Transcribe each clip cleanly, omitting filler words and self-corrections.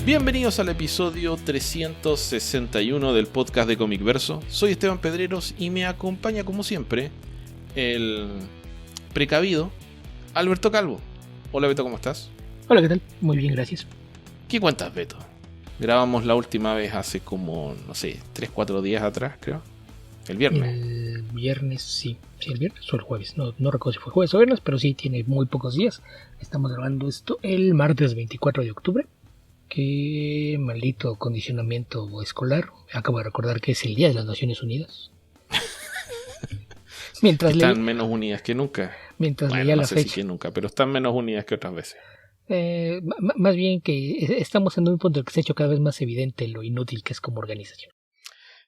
Bienvenidos al episodio 361 del podcast de Comic Verso. Soy Esteban Pedreros y me acompaña como siempre el precavido Alberto Calvo. Hola Beto, ¿cómo estás? Hola, ¿qué tal? Muy bien, gracias. ¿Qué cuentas, Beto? Grabamos la última vez hace como, 3-4 días atrás, creo. El viernes. El viernes, sí. Sí, el viernes o el jueves. No recuerdo si fue jueves o viernes, pero sí, tiene muy pocos días. Estamos grabando esto el martes 24 de octubre. Qué maldito condicionamiento escolar. Acabo de recordar que es el Día de las Naciones Unidas. Están menos unidas que nunca. Mientras bueno, leía no la sé fecha. Si que nunca, pero están menos unidas que otras veces. Más bien que estamos en un punto en el que se ha hecho cada vez más evidente lo inútil que es como organización.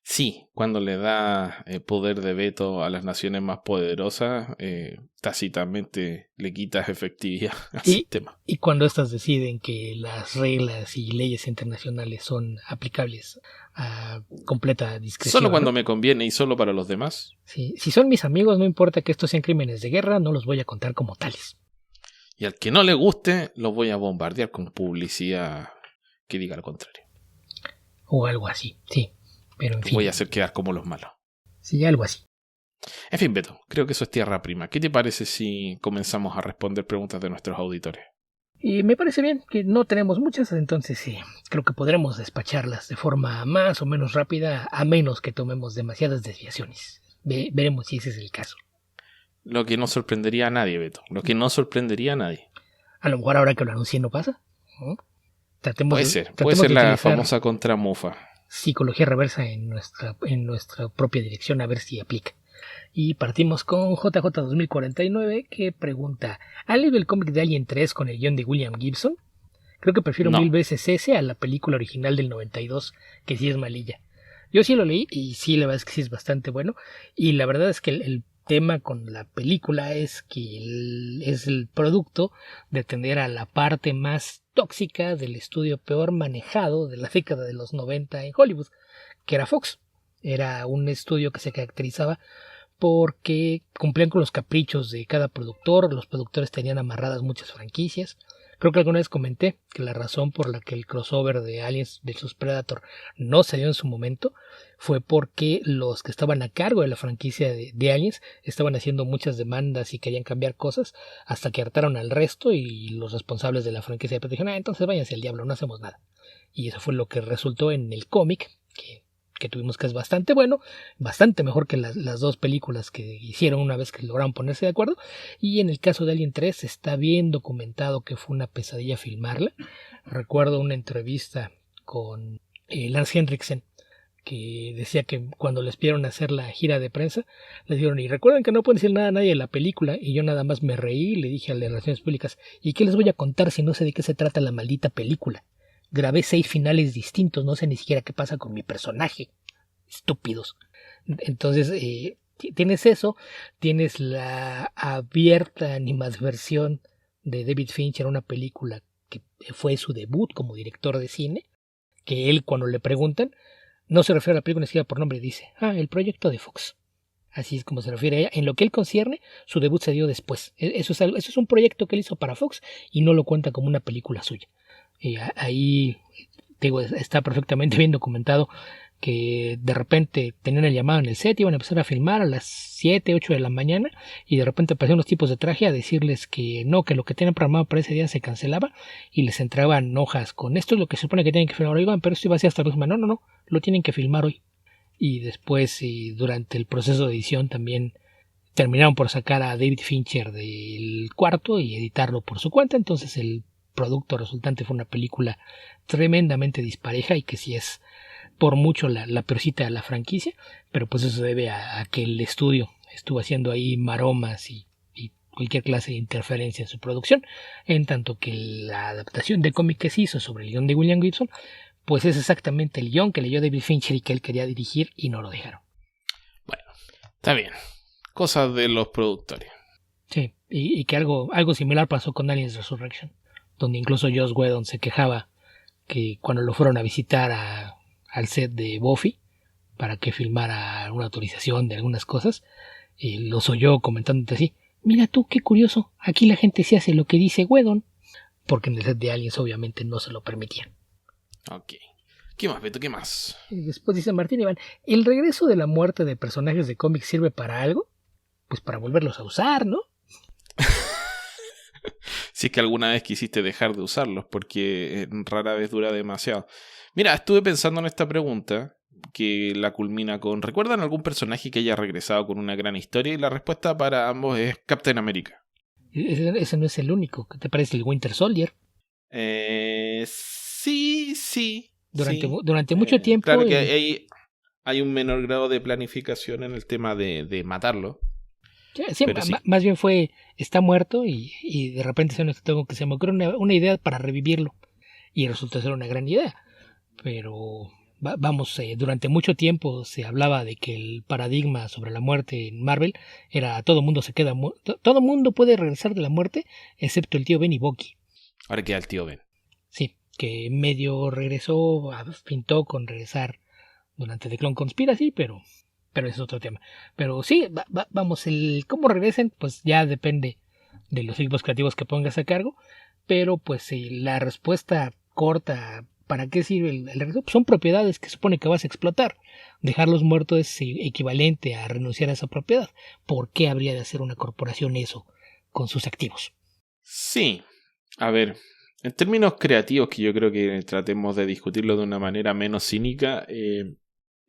Sí, cuando le da poder de veto a las naciones más poderosas, tácitamente le quitas efectividad al sistema. Y cuando éstas deciden que las reglas y leyes internacionales son aplicables a completa discreción. Solo cuando me conviene y solo para los demás. Sí, si son mis amigos, no importa que estos sean crímenes de guerra, no los voy a contar como tales. Y al que no le guste, los voy a bombardear con publicidad que diga lo contrario. O algo así, sí. Pero en fin. Voy a hacer quedar como los malos. Sí, algo así. En fin, Beto, creo que eso es tierra prima. ¿Qué te parece si comenzamos a responder preguntas de nuestros auditores? Y me parece bien que no tenemos muchas, entonces sí, creo que podremos despacharlas de forma más o menos rápida, a menos que tomemos demasiadas desviaciones. Veremos si ese es el caso. Lo que no sorprendería a nadie, Beto. Lo que no sorprendería a nadie. A lo mejor ahora que lo anuncié no pasa. ¿No? Puede ser la famosa contramufa. Psicología reversa en nuestra propia dirección a ver si aplica. Y partimos con JJ 2049 que pregunta: ¿ha leído el cómic de Alien 3 con el guión de William Gibson? Creo que prefiero mil veces ese a la película original del 92, que sí es malilla. Yo sí lo leí y sí, la verdad es que sí es bastante bueno. Y la verdad es que el tema con la película es que es el producto de atender a la parte más tóxica del estudio peor manejado de la década de los 90 en Hollywood, que era Fox. Era un estudio que se caracterizaba porque cumplían con los caprichos de cada productor. Los productores tenían amarradas muchas franquicias. Creo que alguna vez comenté que la razón por la que el crossover de Aliens vs Predator no se dio en su momento fue porque los que estaban a cargo de la franquicia de Aliens estaban haciendo muchas demandas y querían cambiar cosas hasta que hartaron al resto, y los responsables de la franquicia dijeron: entonces váyanse al diablo, no hacemos nada. Y eso fue lo que resultó en el cómic que tuvimos, que es bastante bueno, bastante mejor que las dos películas que hicieron una vez que lograron ponerse de acuerdo. Y en el caso de Alien 3 está bien documentado que fue una pesadilla filmarla. Recuerdo una entrevista con Lance Henriksen, que decía que cuando les pidieron hacer la gira de prensa, les dijeron: y recuerden que no pueden decir nada a nadie de la película. Y yo nada más me reí y le dije al de Relaciones Públicas: ¿y qué les voy a contar si no sé de qué se trata la maldita película? Grabé 6 finales distintos, no sé ni siquiera qué pasa con mi personaje. Estúpidos. Entonces, tienes eso, tienes la abierta animadversión de David Fincher, una película que fue su debut como director de cine, que él, cuando le preguntan, no se refiere a la película ni siquiera por nombre, dice: el proyecto de Fox. Así es como se refiere a ella. En lo que él concierne, su debut se dio después. Eso es un proyecto que él hizo para Fox y no lo cuenta como una película suya. Ahí digo, está perfectamente bien documentado que de repente tenían el llamado en el set, iban a empezar a filmar a las 7, 8 de la mañana, y de repente aparecieron los tipos de traje a decirles que no, que lo que tenían programado para ese día se cancelaba, y les entregaban hojas con: esto es lo que se supone que tienen que filmar hoy, pero esto iba a ser hasta la próxima. No, lo tienen que filmar hoy. Y después, durante el proceso de edición, también terminaron por sacar a David Fincher del cuarto y editarlo por su cuenta. Entonces el producto resultante fue una película tremendamente dispareja, y que sí es por mucho la peorcita de la franquicia, pero pues eso se debe a que el estudio estuvo haciendo ahí maromas y cualquier clase de interferencia en su producción, en tanto que la adaptación de cómic que se hizo sobre el guión de William Gibson, pues es exactamente el guión que leyó David Fincher y que él quería dirigir, y no lo dejaron. Bueno, está bien. Cosas de los productores. Sí, y que algo similar pasó con Aliens Resurrection, donde incluso Joss Whedon se quejaba que cuando lo fueron a visitar al set de Buffy para que filmara una autorización de algunas cosas, los oyó comentando entre sí: mira tú, qué curioso, aquí la gente se hace lo que dice Whedon, porque en el set de Aliens obviamente no se lo permitían. Ok. ¿Qué más, Beto? ¿Qué más? Y después dice Martín Iván, ¿el regreso de la muerte de personajes de cómics sirve para algo? Pues para volverlos a usar, ¿no? Si es que alguna vez quisiste dejar de usarlos, porque rara vez dura demasiado. Mira, estuve pensando en esta pregunta, que la culmina con: ¿recuerdan algún personaje que haya regresado con una gran historia? Y la respuesta para ambos es Captain America. Ese no es el único. ¿Qué te parece el Winter Soldier? Sí. Durante mucho tiempo... Claro que hay un menor grado de planificación en el tema de matarlo. Sí, pero sí. Más bien está muerto y de repente se me ocurre una idea para revivirlo. Y resulta ser una gran idea. Pero durante mucho tiempo se hablaba de que el paradigma sobre la muerte en Marvel era todo mundo todo mundo puede regresar de la muerte excepto el tío Ben y Bucky. Ahora queda el tío Ben. Sí, que medio regresó, pintó con regresar durante The Clone Conspiracy, pero es otro tema. Pero sí, el cómo regresen, pues ya depende de los equipos creativos que pongas a cargo. Pero pues la respuesta corta, ¿para qué sirve el regreso? Pues son propiedades que supone que vas a explotar. Dejarlos muertos es equivalente a renunciar a esa propiedad. ¿Por qué habría de hacer una corporación eso con sus activos? Sí, a ver, en términos creativos, que yo creo que tratemos de discutirlo de una manera menos cínica,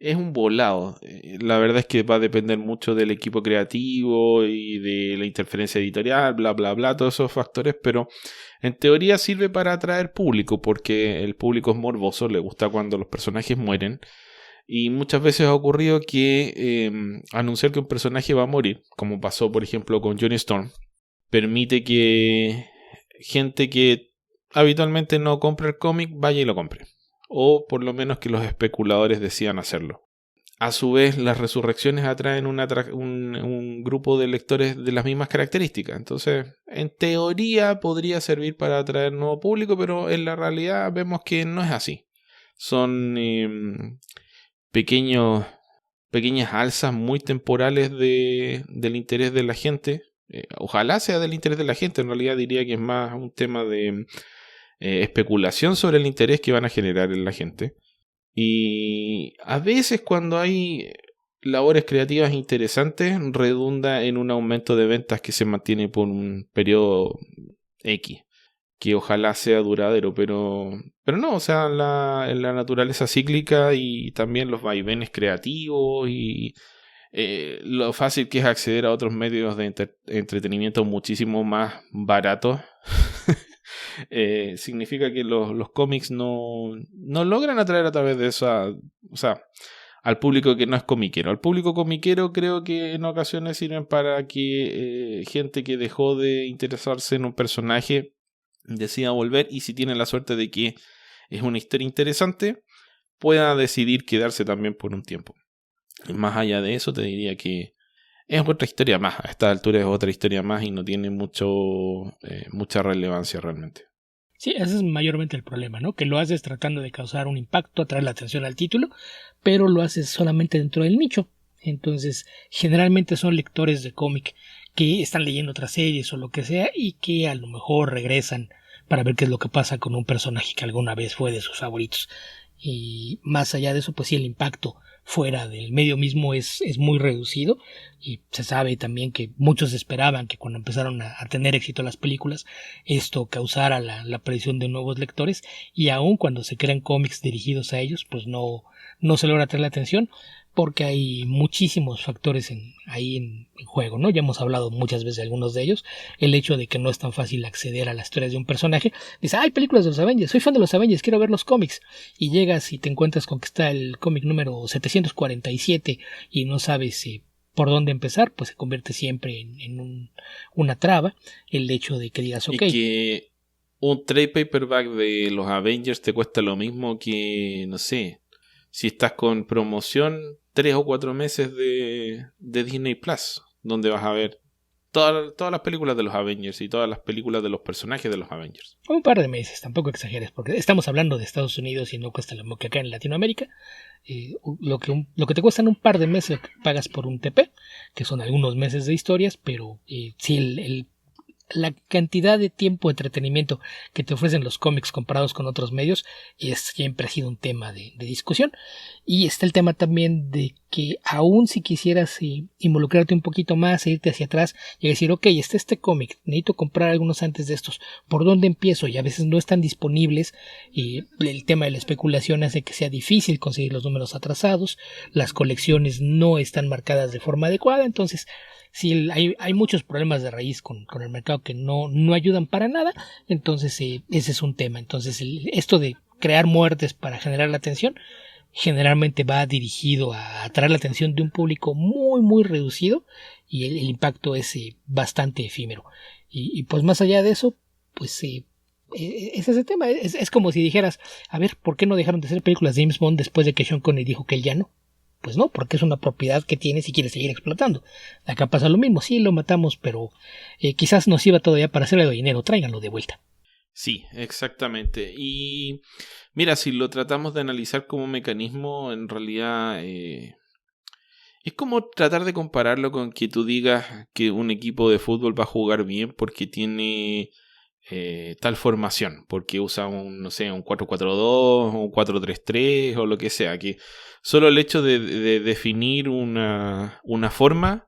es un volado. La verdad es que va a depender mucho del equipo creativo y de la interferencia editorial, bla, bla, bla, todos esos factores, pero en teoría sirve para atraer público, porque el público es morboso, le gusta cuando los personajes mueren, y muchas veces ha ocurrido que anunciar que un personaje va a morir, como pasó por ejemplo con Johnny Storm, permite que gente que habitualmente no compra el cómic vaya y lo compre. O por lo menos que los especuladores decidan hacerlo. A su vez, las resurrecciones atraen un grupo de lectores de las mismas características. Entonces, en teoría podría servir para atraer nuevo público, pero en la realidad vemos que no es así. Son pequeñas alzas muy temporales del interés de la gente. Ojalá sea del interés de la gente. En realidad diría que es más un tema de especulación sobre el interés que van a generar en la gente. Y a veces cuando hay labores creativas interesantes redunda en un aumento de ventas que se mantiene por un periodo X, que ojalá sea duradero, pero no, o sea, la naturaleza cíclica y también los vaivenes creativos y lo fácil que es acceder a otros medios de entretenimiento muchísimo más baratos. Significa que los cómics no logran atraer a través de esa, o sea, al público que no es comiquero. Al público comiquero creo que en ocasiones sirven para que gente que dejó de interesarse en un personaje decida volver, y si tiene la suerte de que es una historia interesante, pueda decidir quedarse también por un tiempo. Más allá de eso, te diría que es otra historia más. A esta altura es otra historia más y no tiene mucha relevancia realmente. Sí, ese es mayormente el problema, ¿no? Que lo haces tratando de causar un impacto, atraer la atención al título, pero lo haces solamente dentro del nicho. Entonces, generalmente son lectores de cómic que están leyendo otras series o lo que sea y que a lo mejor regresan para ver qué es lo que pasa con un personaje que alguna vez fue de sus favoritos. Y más allá de eso, pues sí, el impacto fuera del medio mismo es muy reducido, y se sabe también que muchos esperaban que cuando empezaron a tener éxito las películas esto causara la aparición de nuevos lectores, y aun cuando se crean cómics dirigidos a ellos, pues no se logra traer la atención porque hay muchísimos factores ahí en juego, ¿no? Ya hemos hablado muchas veces de algunos de ellos. El hecho de que no es tan fácil acceder a las historias de un personaje. Dice, hay películas de los Avengers, soy fan de los Avengers, quiero ver los cómics. Y llegas y te encuentras con que está el cómic número 747 y no sabes por dónde empezar, pues se convierte siempre en una traba. El hecho de que digas, ok. Y que un trade paperback de los Avengers te cuesta lo mismo que, no sé, si estás con promoción 3 o 4 meses de Disney Plus, donde vas a ver todas las películas de los Avengers y todas las películas de los personajes de los Avengers. Un par de meses, tampoco exageres, porque estamos hablando de Estados Unidos y no cuesta lo mismo que acá en Latinoamérica. Lo que te cuesta en un par de meses lo que pagas por un TP, que son algunos meses de historias, pero sí la cantidad de tiempo de entretenimiento que te ofrecen los cómics comparados con otros medios siempre ha sido un tema de discusión. Y está el tema también de que aún si quisieras involucrarte un poquito más e irte hacia atrás y decir, ok, está este cómic, necesito comprar algunos antes de estos, ¿por dónde empiezo? Y a veces no están disponibles, y el tema de la especulación hace que sea difícil conseguir los números atrasados, las colecciones no están marcadas de forma adecuada, entonces sí, hay muchos problemas de raíz con el mercado que no ayudan para nada. Entonces ese es un tema. Entonces esto de crear muertes para generar la atención generalmente va dirigido a atraer la atención de un público muy muy reducido, y el impacto es bastante efímero. Y pues más allá de eso, pues es ese tema. Es como si dijeras, a ver, ¿por qué no dejaron de hacer películas de James Bond después de que Sean Connery dijo que él ya no? Pues no, porque es una propiedad que tienes y quieres seguir explotando. Acá pasa lo mismo, sí, lo matamos, pero quizás nos sirva todavía para hacerle dinero, tráiganlo de vuelta. Sí, exactamente. Y mira, si lo tratamos de analizar como mecanismo, en realidad es como tratar de compararlo con que tú digas que un equipo de fútbol va a jugar bien porque tiene tal formación, porque usa un 4-4-2 o un 4-3-3 o lo que sea, que solo el hecho de definir una forma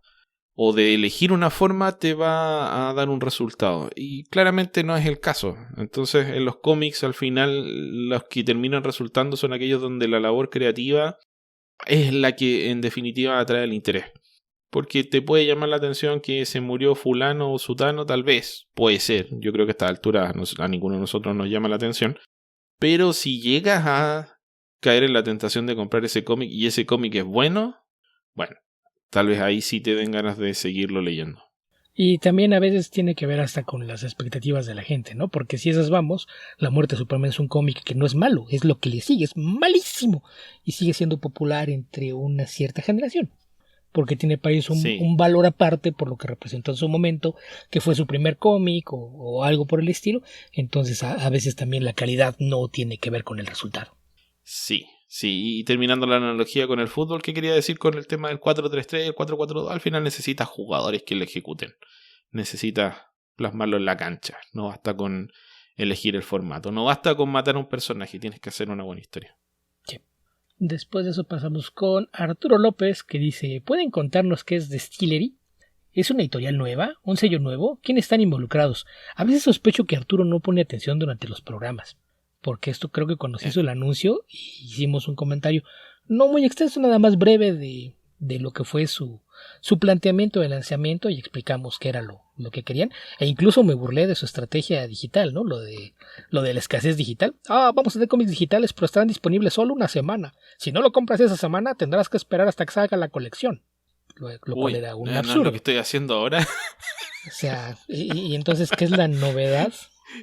o de elegir una forma te va a dar un resultado, y claramente no es el caso. Entonces en los cómics al final los que terminan resultando son aquellos donde la labor creativa es la que en definitiva atrae el interés. Porque te puede llamar la atención que se murió fulano o sutano, tal vez, puede ser. Yo creo que a esta altura a ninguno de nosotros nos llama la atención. Pero si llegas a caer en la tentación de comprar ese cómic y ese cómic es bueno, tal vez ahí sí te den ganas de seguirlo leyendo. Y también a veces tiene que ver hasta con las expectativas de la gente, ¿no? Porque si esas vamos, La Muerte de Superman es un cómic que no es malo, es lo que le sigue, es malísimo, y sigue siendo popular entre una cierta generación, porque tiene para ellos un valor aparte por lo que representó en su momento, que fue su primer cómic o algo por el estilo. Entonces a veces también la calidad no tiene que ver con el resultado. Sí, y terminando la analogía con el fútbol, ¿qué quería decir con el tema del 4-3-3 y el 4-4-2? Al final necesitas jugadores que lo ejecuten, necesitas plasmarlo en la cancha, no basta con elegir el formato, no basta con matar a un personaje, tienes que hacer una buena historia. Sí. Después de eso pasamos con Arturo López, que dice, ¿pueden contarnos qué es Distillery? ¿Es una editorial nueva? ¿Un sello nuevo? ¿Quiénes están involucrados? A veces sospecho que Arturo no pone atención durante los programas, porque esto creo que cuando se hizo el anuncio hicimos un comentario no muy extenso, nada más breve de lo que fue su planteamiento de lanzamiento, y explicamos qué era lo que querían, e incluso me burlé de su estrategia digital, ¿no? Lo de la escasez digital. Vamos a hacer cómics digitales, pero estarán disponibles solo una semana. Si no lo compras esa semana, tendrás que esperar hasta que salga la colección. Lo cual era un absurdo. No es lo que estoy haciendo ahora. O sea, y entonces, ¿qué es la novedad?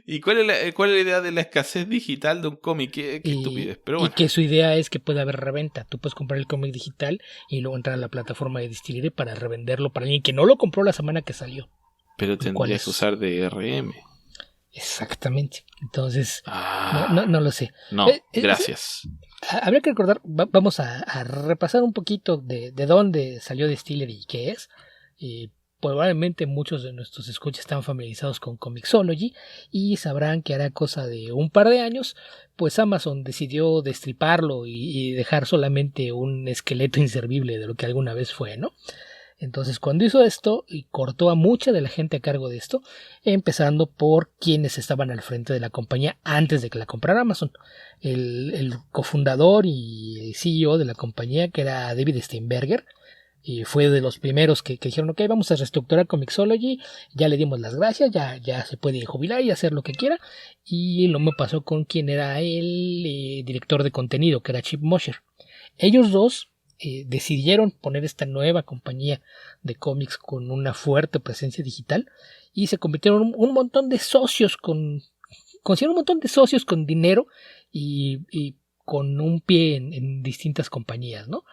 ¿Y cuál es la idea de la escasez digital de un cómic? Qué estupidez, pero bueno. Y que su idea es que puede haber reventa. Tú puedes comprar el cómic digital y luego entrar a la plataforma de Distillery para revenderlo para alguien que no lo compró la semana que salió. Pero tendrías que usar DRM. Exactamente. Entonces, no lo sé. No, gracias. Habría que recordar, vamos a repasar un poquito de dónde salió Distillery y qué es. Probablemente muchos de nuestros escuchas están familiarizados con Comixology y sabrán que hará cosa de un par de años, pues Amazon decidió destriparlo y dejar solamente un esqueleto inservible de lo que alguna vez fue, ¿no? Entonces, cuando hizo esto y cortó a mucha de la gente a cargo de esto, empezando por quienes estaban al frente de la compañía antes de que la comprara Amazon. El cofundador y CEO de la compañía, que era David Steinberger, y fue de los primeros que dijeron, ok, vamos a reestructurar Comixology, ya le dimos las gracias, ya se puede jubilar y hacer lo que quiera. Y lo mismo pasó con quien era el director de contenido, que era Chip Mosher. Ellos dos decidieron poner esta nueva compañía de cómics con una fuerte presencia digital y se convirtieron un montón de socios consiguieron un montón de socios con dinero y con un pie en distintas compañías, ¿no?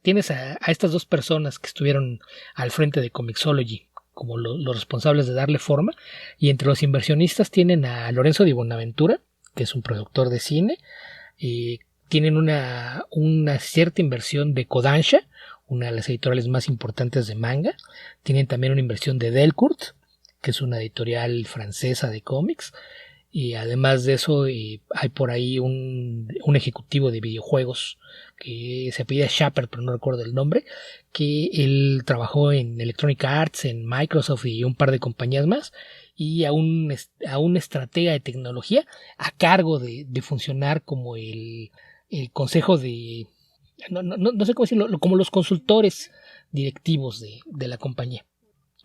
Tienes a estas dos personas que estuvieron al frente de Comixology como los responsables de darle forma, y entre los inversionistas tienen a Lorenzo Di Bonaventura, que es un productor de cine. Tienen una cierta inversión de Kodansha, una de las editoriales más importantes de manga. Tienen también una inversión de Delcourt, que es una editorial francesa de cómics. Y además de eso, hay por ahí un ejecutivo de videojuegos que se apellida Shepard, pero no recuerdo el nombre, que él trabajó en Electronic Arts, en Microsoft y un par de compañías más, y a un estratega de tecnología a cargo de funcionar como el consejo de... No sé cómo decirlo, como los consultores directivos de la compañía.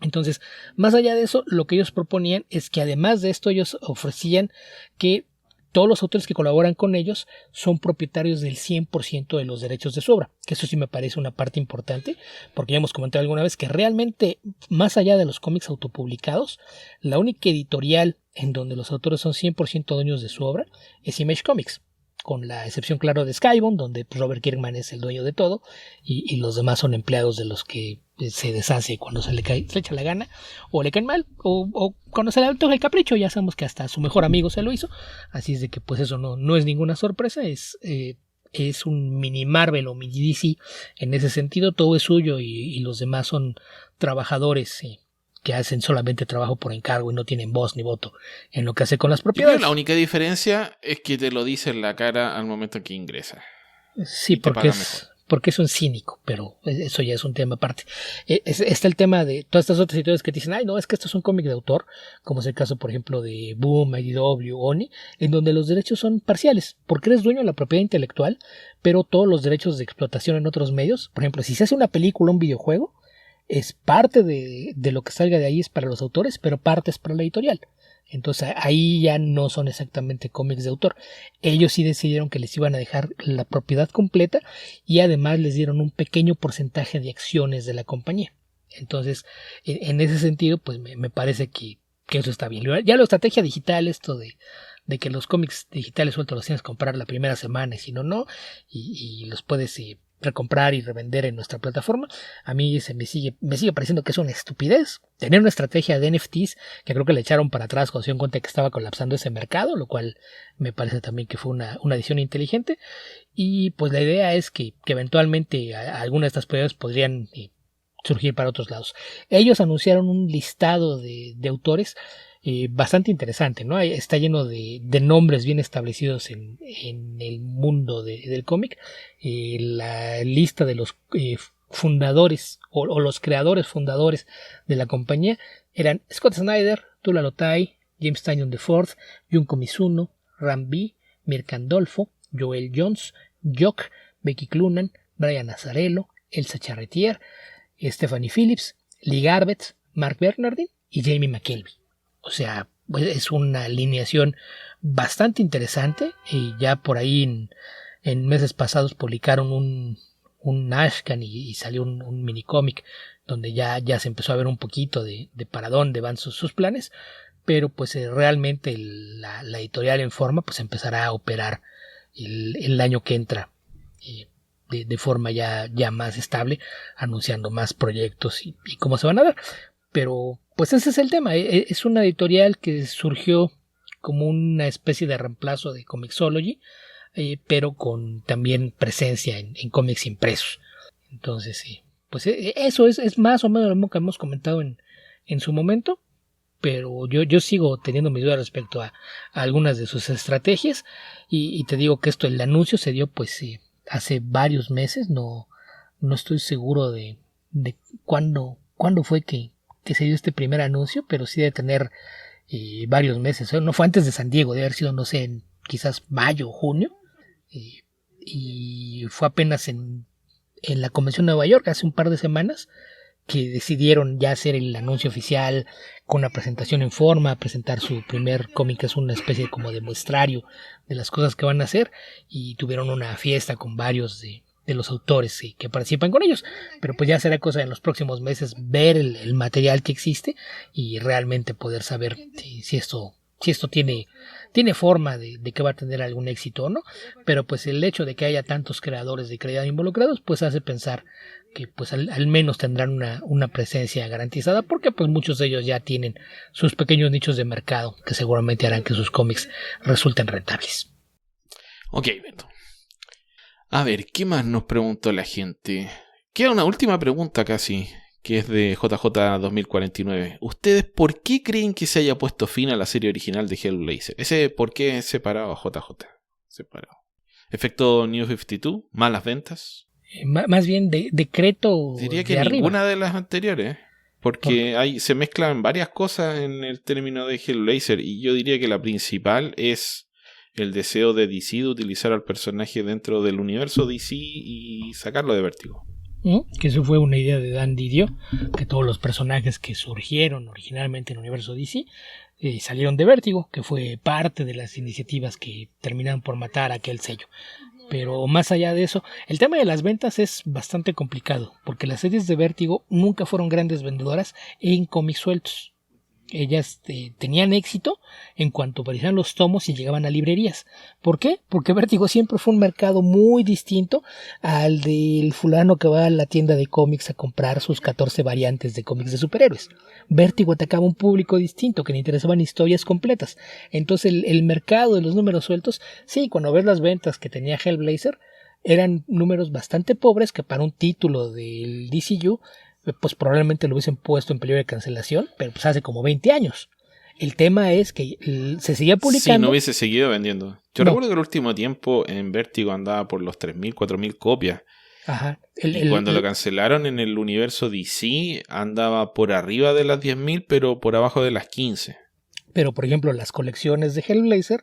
Entonces, más allá de eso, lo que ellos proponían es que además de esto ellos ofrecían que todos los autores que colaboran con ellos son propietarios del 100% de los derechos de su obra, que eso sí me parece una parte importante, porque ya hemos comentado alguna vez que realmente, más allá de los cómics autopublicados, la única editorial en donde los autores son 100% dueños de su obra es Image Comics, con la excepción, claro, de Skybound, donde Robert Kirkman es el dueño de todo y los demás son empleados de los que se deshace cuando se le echa la gana o le caen mal o cuando se le antoja el capricho. Ya sabemos que hasta su mejor amigo se lo hizo, así es de que pues eso no es ninguna sorpresa. Es un mini Marvel o mini DC en ese sentido, todo es suyo y los demás son trabajadores que hacen solamente trabajo por encargo y no tienen voz ni voto en lo que hace con las propiedades. La única diferencia es que te lo dice en la cara al momento que ingresa. Sí, porque es un cínico, pero eso ya es un tema aparte. Está el tema de todas estas otras historias que te dicen, ay, no, es que esto es un cómic de autor, como es el caso, por ejemplo, de Boom, IDW, Oni, en donde los derechos son parciales, porque eres dueño de la propiedad intelectual, pero todos los derechos de explotación en otros medios, por ejemplo, si se hace una película o un videojuego, es parte de lo que salga de ahí es para los autores, pero parte es para la editorial. Entonces ahí ya no son exactamente cómics de autor. Ellos sí decidieron que les iban a dejar la propiedad completa y además les dieron un pequeño porcentaje de acciones de la compañía. Entonces, en ese sentido, pues me parece que eso está bien. Ya la estrategia digital, esto de que los cómics digitales sueltos los tienes que comprar la primera semana y si no, y los puedes recomprar y revender en nuestra plataforma, a mí me sigue pareciendo que es una estupidez tener una estrategia de NFTs que creo que le echaron para atrás cuando se dieron cuenta que estaba colapsando ese mercado, lo cual me parece también que fue una decisión inteligente. Y pues la idea es que eventualmente algunas de estas propiedades podrían surgir para otros lados. Ellos anunciaron un listado de autores bastante interesante, ¿no? Está lleno de nombres bien establecidos en el mundo del cómic. La lista de los fundadores o los creadores fundadores de la compañía eran Scott Snyder, Tula Lotay, James Tynion IV, Junko Mizuno, Ram V, Mirka Andolfo, Joel Jones, Jock, Becky Clunan, Brian Azzarello, Elsa Charretier, Stephanie Phillips, Lee Garbett, Mark Bernardin y Jamie McKelvey. O sea, pues es una alineación bastante interesante. Y ya por ahí en meses pasados publicaron un Ashcan y salió un minicómic donde ya se empezó a ver un poquito de para dónde van sus planes. Pero pues realmente la editorial en forma pues empezará a operar el año que entra de forma ya más estable, anunciando más proyectos y cómo se van a dar. Pero pues ese es el tema. Es una editorial que surgió como una especie de reemplazo de Comixology, pero con también presencia en cómics impresos. Entonces sí, pues eso es más o menos lo mismo que hemos comentado en su momento. Pero yo sigo teniendo mis dudas respecto a algunas de sus estrategias y te digo que el anuncio se dio pues hace varios meses. No estoy seguro de cuándo fue que se dio este primer anuncio, pero sí debe tener varios meses. No fue antes de San Diego, debe haber sido, no sé, en quizás mayo o junio. Y fue apenas en la convención de Nueva York, hace un par de semanas, que decidieron ya hacer el anuncio oficial con una presentación en forma, presentar su primer cómic, que es una especie como de muestrario de las cosas que van a hacer, y tuvieron una fiesta con varios de los autores que participan con ellos. Pero pues ya será cosa en los próximos meses ver el material que existe y realmente poder saber si esto tiene forma de que va a tener algún éxito o no. Pero pues el hecho de que haya tantos creadores de calidad involucrados pues hace pensar que pues al menos tendrán una presencia garantizada, porque pues muchos de ellos ya tienen sus pequeños nichos de mercado que seguramente harán que sus cómics resulten rentables. Ok, Beto. A ver, ¿qué más nos preguntó la gente? Queda una última pregunta casi, que es de JJ 2049. ¿Ustedes por qué creen que se haya puesto fin a la serie original de Hellblazer? Ese por qué es separado a JJ. Separado. Efecto New 52, malas ventas. Más bien decreto. Diría que de arriba. ninguna de las anteriores. Porque se mezclan varias cosas en el término de Hellblazer. Y yo diría que la principal es el deseo de DC de utilizar al personaje dentro del universo DC y sacarlo de Vértigo. Que eso fue una idea de Dan Didio, que todos los personajes que surgieron originalmente en el universo DC salieron de Vértigo, que fue parte de las iniciativas que terminaron por matar a aquel sello. Pero más allá de eso, el tema de las ventas es bastante complicado, porque las series de Vértigo nunca fueron grandes vendedoras en cómics sueltos. Ellas tenían éxito en cuanto aparecían los tomos y llegaban a librerías. ¿Por qué? Porque Vértigo siempre fue un mercado muy distinto al del fulano que va a la tienda de cómics a comprar sus 14 variantes de cómics de superhéroes. Vértigo atacaba un público distinto que le interesaban historias completas. Entonces el mercado de los números sueltos, sí, cuando ves las ventas que tenía Hellblazer, eran números bastante pobres que para un título del DCU pues probablemente lo hubiesen puesto en peligro de cancelación, pero pues hace como 20 años. El tema es que se seguía publicando. Sí, no hubiese seguido vendiendo. Yo recuerdo que el último tiempo en Vértigo andaba por los 3.000, 4.000 copias. Ajá. Y cuando lo cancelaron en el universo DC, andaba por arriba de las 10.000, pero por abajo de las 15. Pero, por ejemplo, las colecciones de Hellblazer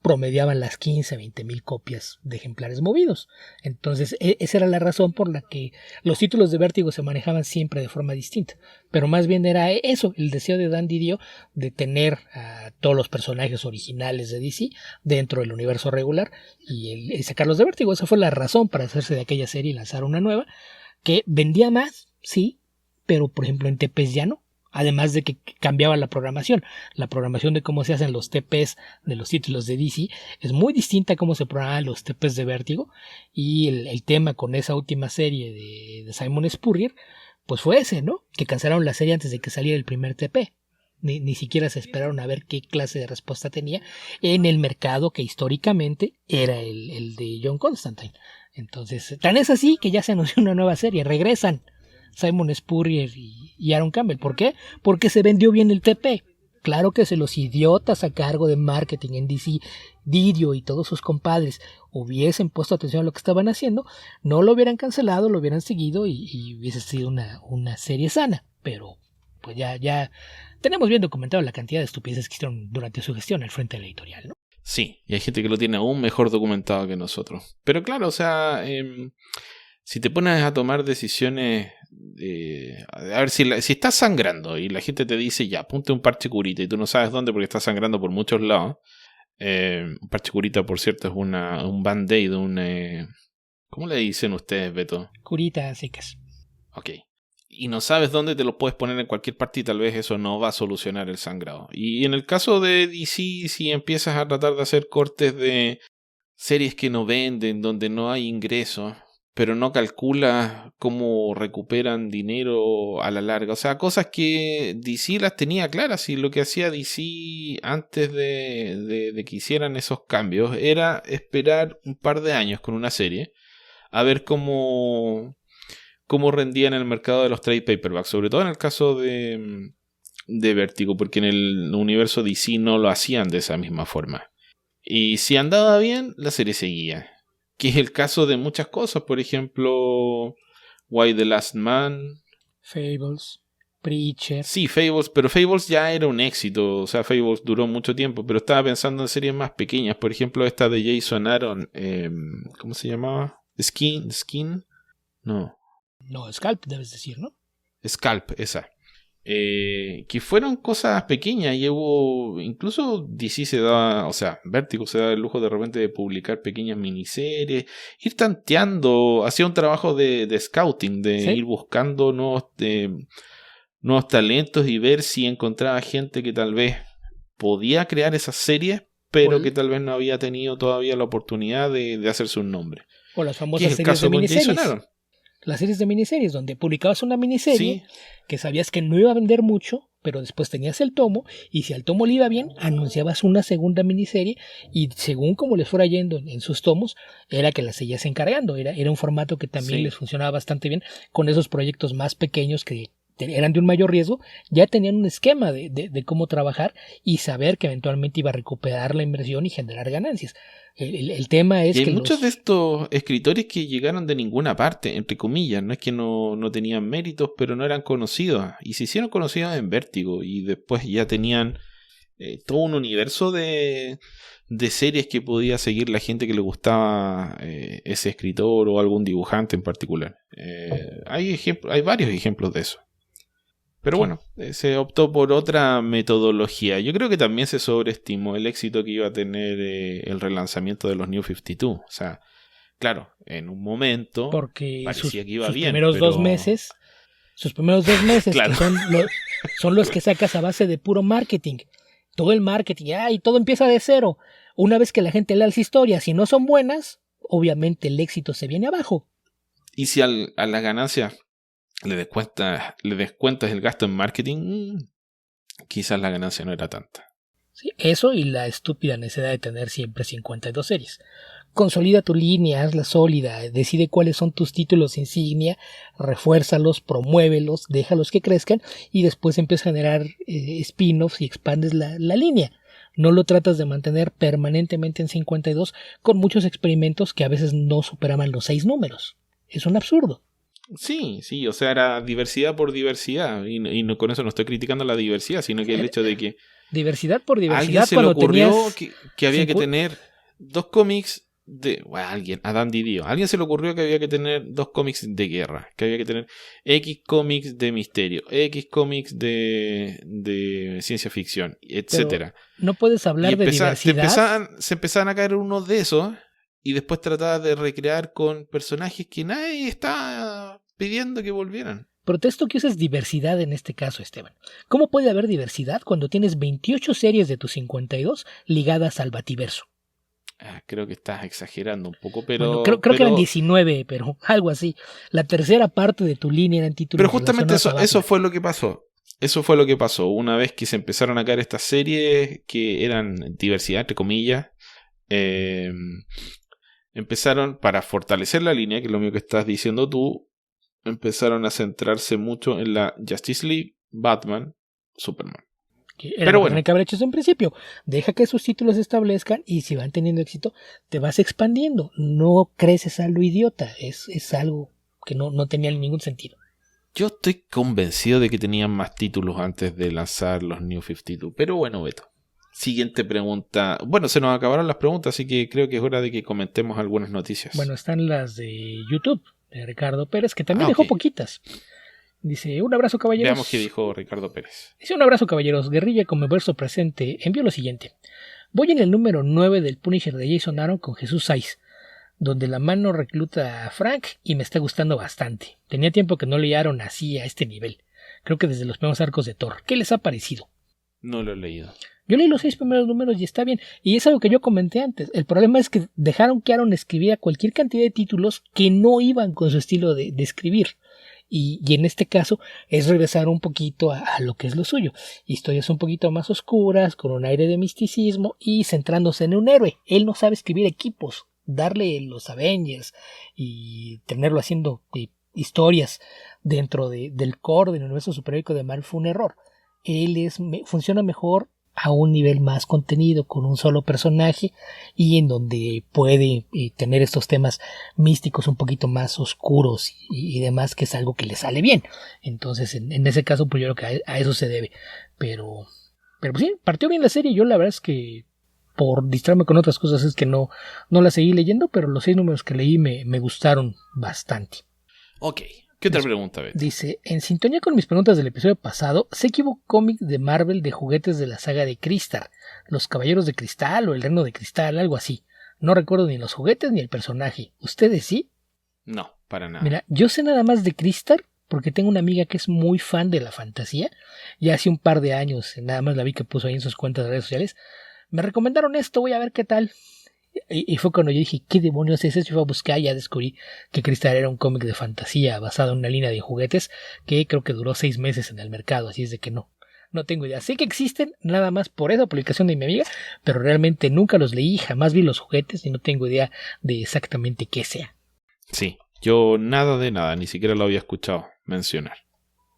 promediaban las 15 a 20 mil copias de ejemplares movidos. Entonces, esa era la razón por la que los títulos de Vértigo se manejaban siempre de forma distinta. Pero más bien era eso, el deseo de Dan Didio de tener a todos los personajes originales de DC dentro del universo regular y sacarlos de Vértigo. Esa fue la razón para hacerse de aquella serie y lanzar una nueva, que vendía más, sí, pero por ejemplo en TPs ya no. Además de que cambiaba la programación. La programación de cómo se hacen los TPs de los títulos de DC es muy distinta a cómo se programan los TPs de Vértigo. Y el tema con esa última serie de Simon Spurrier, pues fue ese, ¿no? Que cancelaron la serie antes de que saliera el primer TP. Ni siquiera se esperaron a ver qué clase de respuesta tenía en el mercado que históricamente era el de John Constantine. Entonces, tan es así que ya se anunció una nueva serie. Regresan Simon Spurrier y Aaron Campbell. ¿Por qué? Porque se vendió bien el TP. Claro que si los idiotas a cargo de marketing en DC, Didio y todos sus compadres, hubiesen puesto atención a lo que estaban haciendo, no lo hubieran cancelado, lo hubieran seguido y hubiese sido una serie sana. Pero pues ya tenemos bien documentado la cantidad de estupideces que hicieron durante su gestión al frente de la editorial, ¿no? Sí, y hay gente que lo tiene aún mejor documentado que nosotros. Pero claro, o sea, si te pones a tomar decisiones, a ver, si estás sangrando y la gente te dice, ya, ponte un parche curita y tú no sabes dónde porque estás sangrando por muchos lados. Un parche curita, por cierto, es un band-aid, ¿cómo le dicen ustedes, Beto? Curita secas. Ok. Y no sabes dónde te lo puedes poner en cualquier parte y tal vez eso no va a solucionar el sangrado. Y en el caso de DC, si empiezas a tratar de hacer cortes de series que no venden, donde no hay ingresos, pero no calculas cómo recuperan dinero a la larga. O sea, cosas que DC las tenía claras, y lo que hacía DC antes de que hicieran esos cambios era esperar un par de años con una serie a ver cómo rendía en el mercado de los trade paperbacks, sobre todo en el caso de Vértigo, porque en el universo DC no lo hacían de esa misma forma. Y si andaba bien, la serie seguía. Que es el caso de muchas cosas, por ejemplo, Why the Last Man. Fables, Preacher. Sí, Fables, pero Fables ya era un éxito, o sea, Fables duró mucho tiempo, pero estaba pensando en series más pequeñas, por ejemplo, esta de Jason Aaron, ¿cómo se llamaba? ¿Skin? No, Scalp debes decir, ¿no? Scalp, esa. Que fueron cosas pequeñas y hubo, incluso DC se da, o sea, Vértigo se da el lujo de repente de publicar pequeñas miniseries, ir tanteando, hacía un trabajo de scouting, de ¿sí? Ir buscando nuevos talentos y ver si encontraba gente que tal vez podía crear esas series, pero que tal vez no había tenido todavía la oportunidad de hacerse un nombre. O las famosas series de miniseries. Las series de miniseries, donde publicabas una miniserie, sí, que sabías que no iba a vender mucho, pero después tenías el tomo, y si al tomo le iba bien, anunciabas una segunda miniserie, y según como les fuera yendo en sus tomos, era que las seguías encargando. Era un formato que también les funcionaba bastante bien con esos proyectos más pequeños que eran de un mayor riesgo, ya tenían un esquema de cómo trabajar y saber que eventualmente iba a recuperar la inversión y generar ganancias. El tema es y hay que muchos de estos escritores que llegaron de ninguna parte, entre comillas. No es que no tenían méritos, pero no eran conocidos. Y se hicieron conocidos en Vértigo. Y después ya tenían todo un universo de series que podía seguir la gente que le gustaba ese escritor o algún dibujante en particular. Hay varios ejemplos de eso. Pero sí. Bueno, se optó por otra metodología. Yo creo que también se sobreestimó el éxito que iba a tener el relanzamiento de los New 52. O sea, claro, en un momento porque parecía que iba sus bien. primeros pero... 2 meses, Claro. que son los que sacas a base de puro marketing. Todo el marketing, y todo empieza de cero. Una vez que la gente lee las historias, si no son buenas, obviamente el éxito se viene abajo. Y si a la ganancia le descuentas el gasto en marketing, quizás la ganancia no era tanta. Sí, eso y la estúpida necesidad de tener siempre 52 series. Consolida tu línea, hazla sólida, decide cuáles son tus títulos insignia, refuérzalos, promuévelos, déjalos que crezcan y después empieza a generar spin-offs y expandes la línea. No lo tratas de mantener permanentemente en 52 con muchos experimentos que a veces no superaban los 6 números. Es un absurdo. Sí, o sea, era diversidad por diversidad. Y no, con eso no estoy criticando la diversidad, sino que el hecho de que diversidad por diversidad. A alguien se le ocurrió que había que tener 2 cómics a Dan Didio. A alguien se le ocurrió que había que tener 2 cómics de guerra, que había que tener X cómics de misterio, X cómics de ciencia ficción, etcétera. No puedes hablar de diversidad. Se empezaban a caer unos de esos y después tratar de recrear con personajes que nadie está pidiendo que volvieran. Protesto que uses diversidad en este caso, Esteban. ¿Cómo puede haber diversidad cuando tienes 28 series de tus 52 ligadas al Bativerso? Creo que estás exagerando un poco, pero... Bueno, creo que eran 19, pero algo así. La tercera parte de tu línea eran títulos. Pero justamente eso fue lo que pasó. Eso fue lo que pasó. Una vez que se empezaron a caer estas series que eran diversidad, entre comillas, empezaron, para fortalecer la línea, que es lo mismo que estás diciendo tú, empezaron a centrarse mucho en la Justice League, Batman, Superman. Pero bueno, que haber hecho eso en principio. Deja que sus títulos se establezcan y si van teniendo éxito, te vas expandiendo. No creces a lo idiota. Es algo que no tenía ningún sentido. Yo estoy convencido de que tenían más títulos antes de lanzar los New 52. Pero bueno, Beto. Siguiente pregunta. Bueno, se nos acabaron las preguntas, así que creo que es hora de que comentemos algunas noticias. Bueno, están las de YouTube, de Ricardo Pérez, que también dejó poquitas. Dice, un abrazo, caballeros. Veamos qué dijo Ricardo Pérez. Dice, un abrazo, caballeros. Guerrilla con verso presente envió lo siguiente. Voy en el número 9 del Punisher de Jason Aaron con Jesús Saiz, donde la mano recluta a Frank y me está gustando bastante. Tenía tiempo que no leía Aaron así a este nivel. Creo que desde los primeros arcos de Thor. ¿Qué les ha parecido? No lo he leído. Yo leí los 6 primeros números y está bien. Y es algo que yo comenté antes. El problema es que dejaron que Aaron escribiera cualquier cantidad de títulos que no iban con su estilo de escribir. Y en este caso es regresar un poquito a lo que es lo suyo. Historias un poquito más oscuras, con un aire de misticismo y centrándose en un héroe. Él no sabe escribir equipos. Darle los Avengers y tenerlo haciendo historias dentro del core del universo superhéroico de Marvel fue un error. Él funciona mejor a un nivel más contenido con un solo personaje y en donde puede tener estos temas místicos un poquito más oscuros y demás, que es algo que le sale bien. Entonces en ese caso pues yo creo que a eso se debe, pero pues sí, partió bien la serie. Yo la verdad es que por distraerme con otras cosas es que no la seguí leyendo, pero los 6 números que leí me gustaron bastante. Ok. ¿Qué otra pregunta, Beto? Dice, en sintonía con mis preguntas del episodio pasado, sé que hubo cómics de Marvel de juguetes de la saga de Crystar, Los Caballeros de Cristal o El Reino de Cristal, algo así. No recuerdo ni los juguetes ni el personaje. ¿Ustedes sí? No, para nada. Mira, yo sé nada más de Crystar porque tengo una amiga que es muy fan de la fantasía. Ya hace un par de años, nada más la vi que puso ahí en sus cuentas de redes sociales. Me recomendaron esto, voy a ver qué tal. Y fue cuando yo dije, ¿qué demonios es eso? Yo fui a buscar y ya descubrí que Crystar era un cómic de fantasía basado en una línea de juguetes que creo que duró 6 meses en el mercado, así es de que no tengo idea. Sé que existen nada más por esa publicación de mi amiga, pero realmente nunca los leí, jamás vi los juguetes y no tengo idea de exactamente qué sea. Sí, yo nada de nada, ni siquiera lo había escuchado mencionar.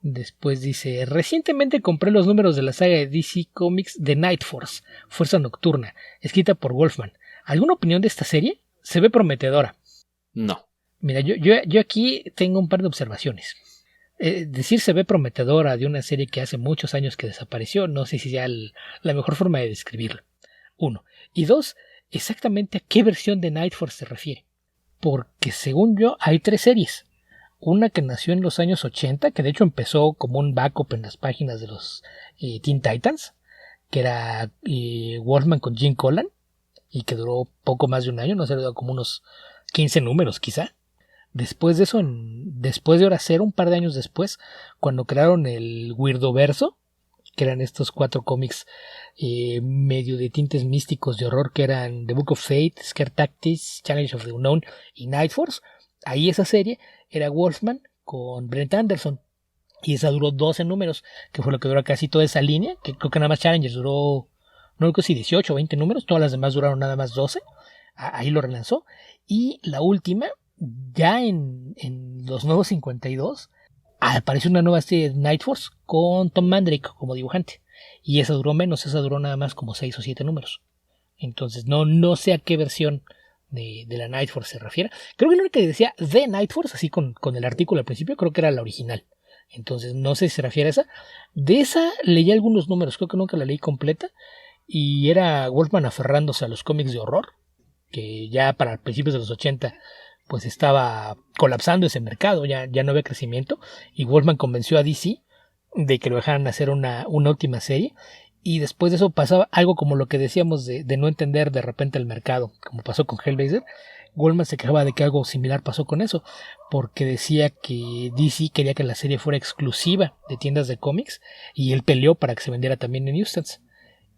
Después dice, recientemente compré los números de la saga de DC Comics de Night Force, Fuerza Nocturna, escrita por Wolfman. ¿Alguna opinión de esta serie? Se ve prometedora. No. Mira, yo aquí tengo un par de observaciones. Decir se ve prometedora de una serie que hace muchos años que desapareció, no sé si sea la mejor forma de describirlo. 1. Y 2, exactamente a qué versión de Night Force se refiere. Porque según yo hay 3 series. Una que nació en los años 80, que de hecho empezó como un backup en las páginas de los Teen Titans, que era Wolfman con Jim Collan, y que duró poco más de un año, no sé, como unos 15 números quizá. Después de eso, después de Hora Cero, un par de años después, cuando crearon el Weirdoverso, que eran estos 4 cómics medio de tintes místicos de horror, que eran The Book of Fate, Scare Tactics, Challenge of the Unknown y Night Force. Ahí esa serie era Wolfman con Brent Anderson, y esa duró 12 números, que fue lo que duró casi toda esa línea, que creo que nada más Challengers duró, no recuerdo si 18 o 20 números, todas las demás duraron nada más 12, ahí lo relanzó, y la última, ya en los nuevos 52, apareció una nueva serie de Night Force con Tom Mandrake como dibujante, y esa duró menos, esa duró nada más como 6 o 7 números. Entonces no sé a qué versión de la Night Force se refiere. Creo que la única que decía The Night Force, así con el artículo al principio, creo que era la original. Entonces no sé si se refiere a esa. De esa leí algunos números, creo que nunca la leí completa, y era Wolfman aferrándose a los cómics de horror, que ya para principios de los 80 pues estaba colapsando ese mercado, ya no había crecimiento, y Wolfman convenció a DC de que lo dejaran hacer una última serie, y después de eso pasaba algo como lo que decíamos de no entender de repente el mercado, como pasó con Hellblazer. Wolfman se quejaba de que algo similar pasó con eso, porque decía que DC quería que la serie fuera exclusiva de tiendas de cómics, y él peleó para que se vendiera también en newsstands.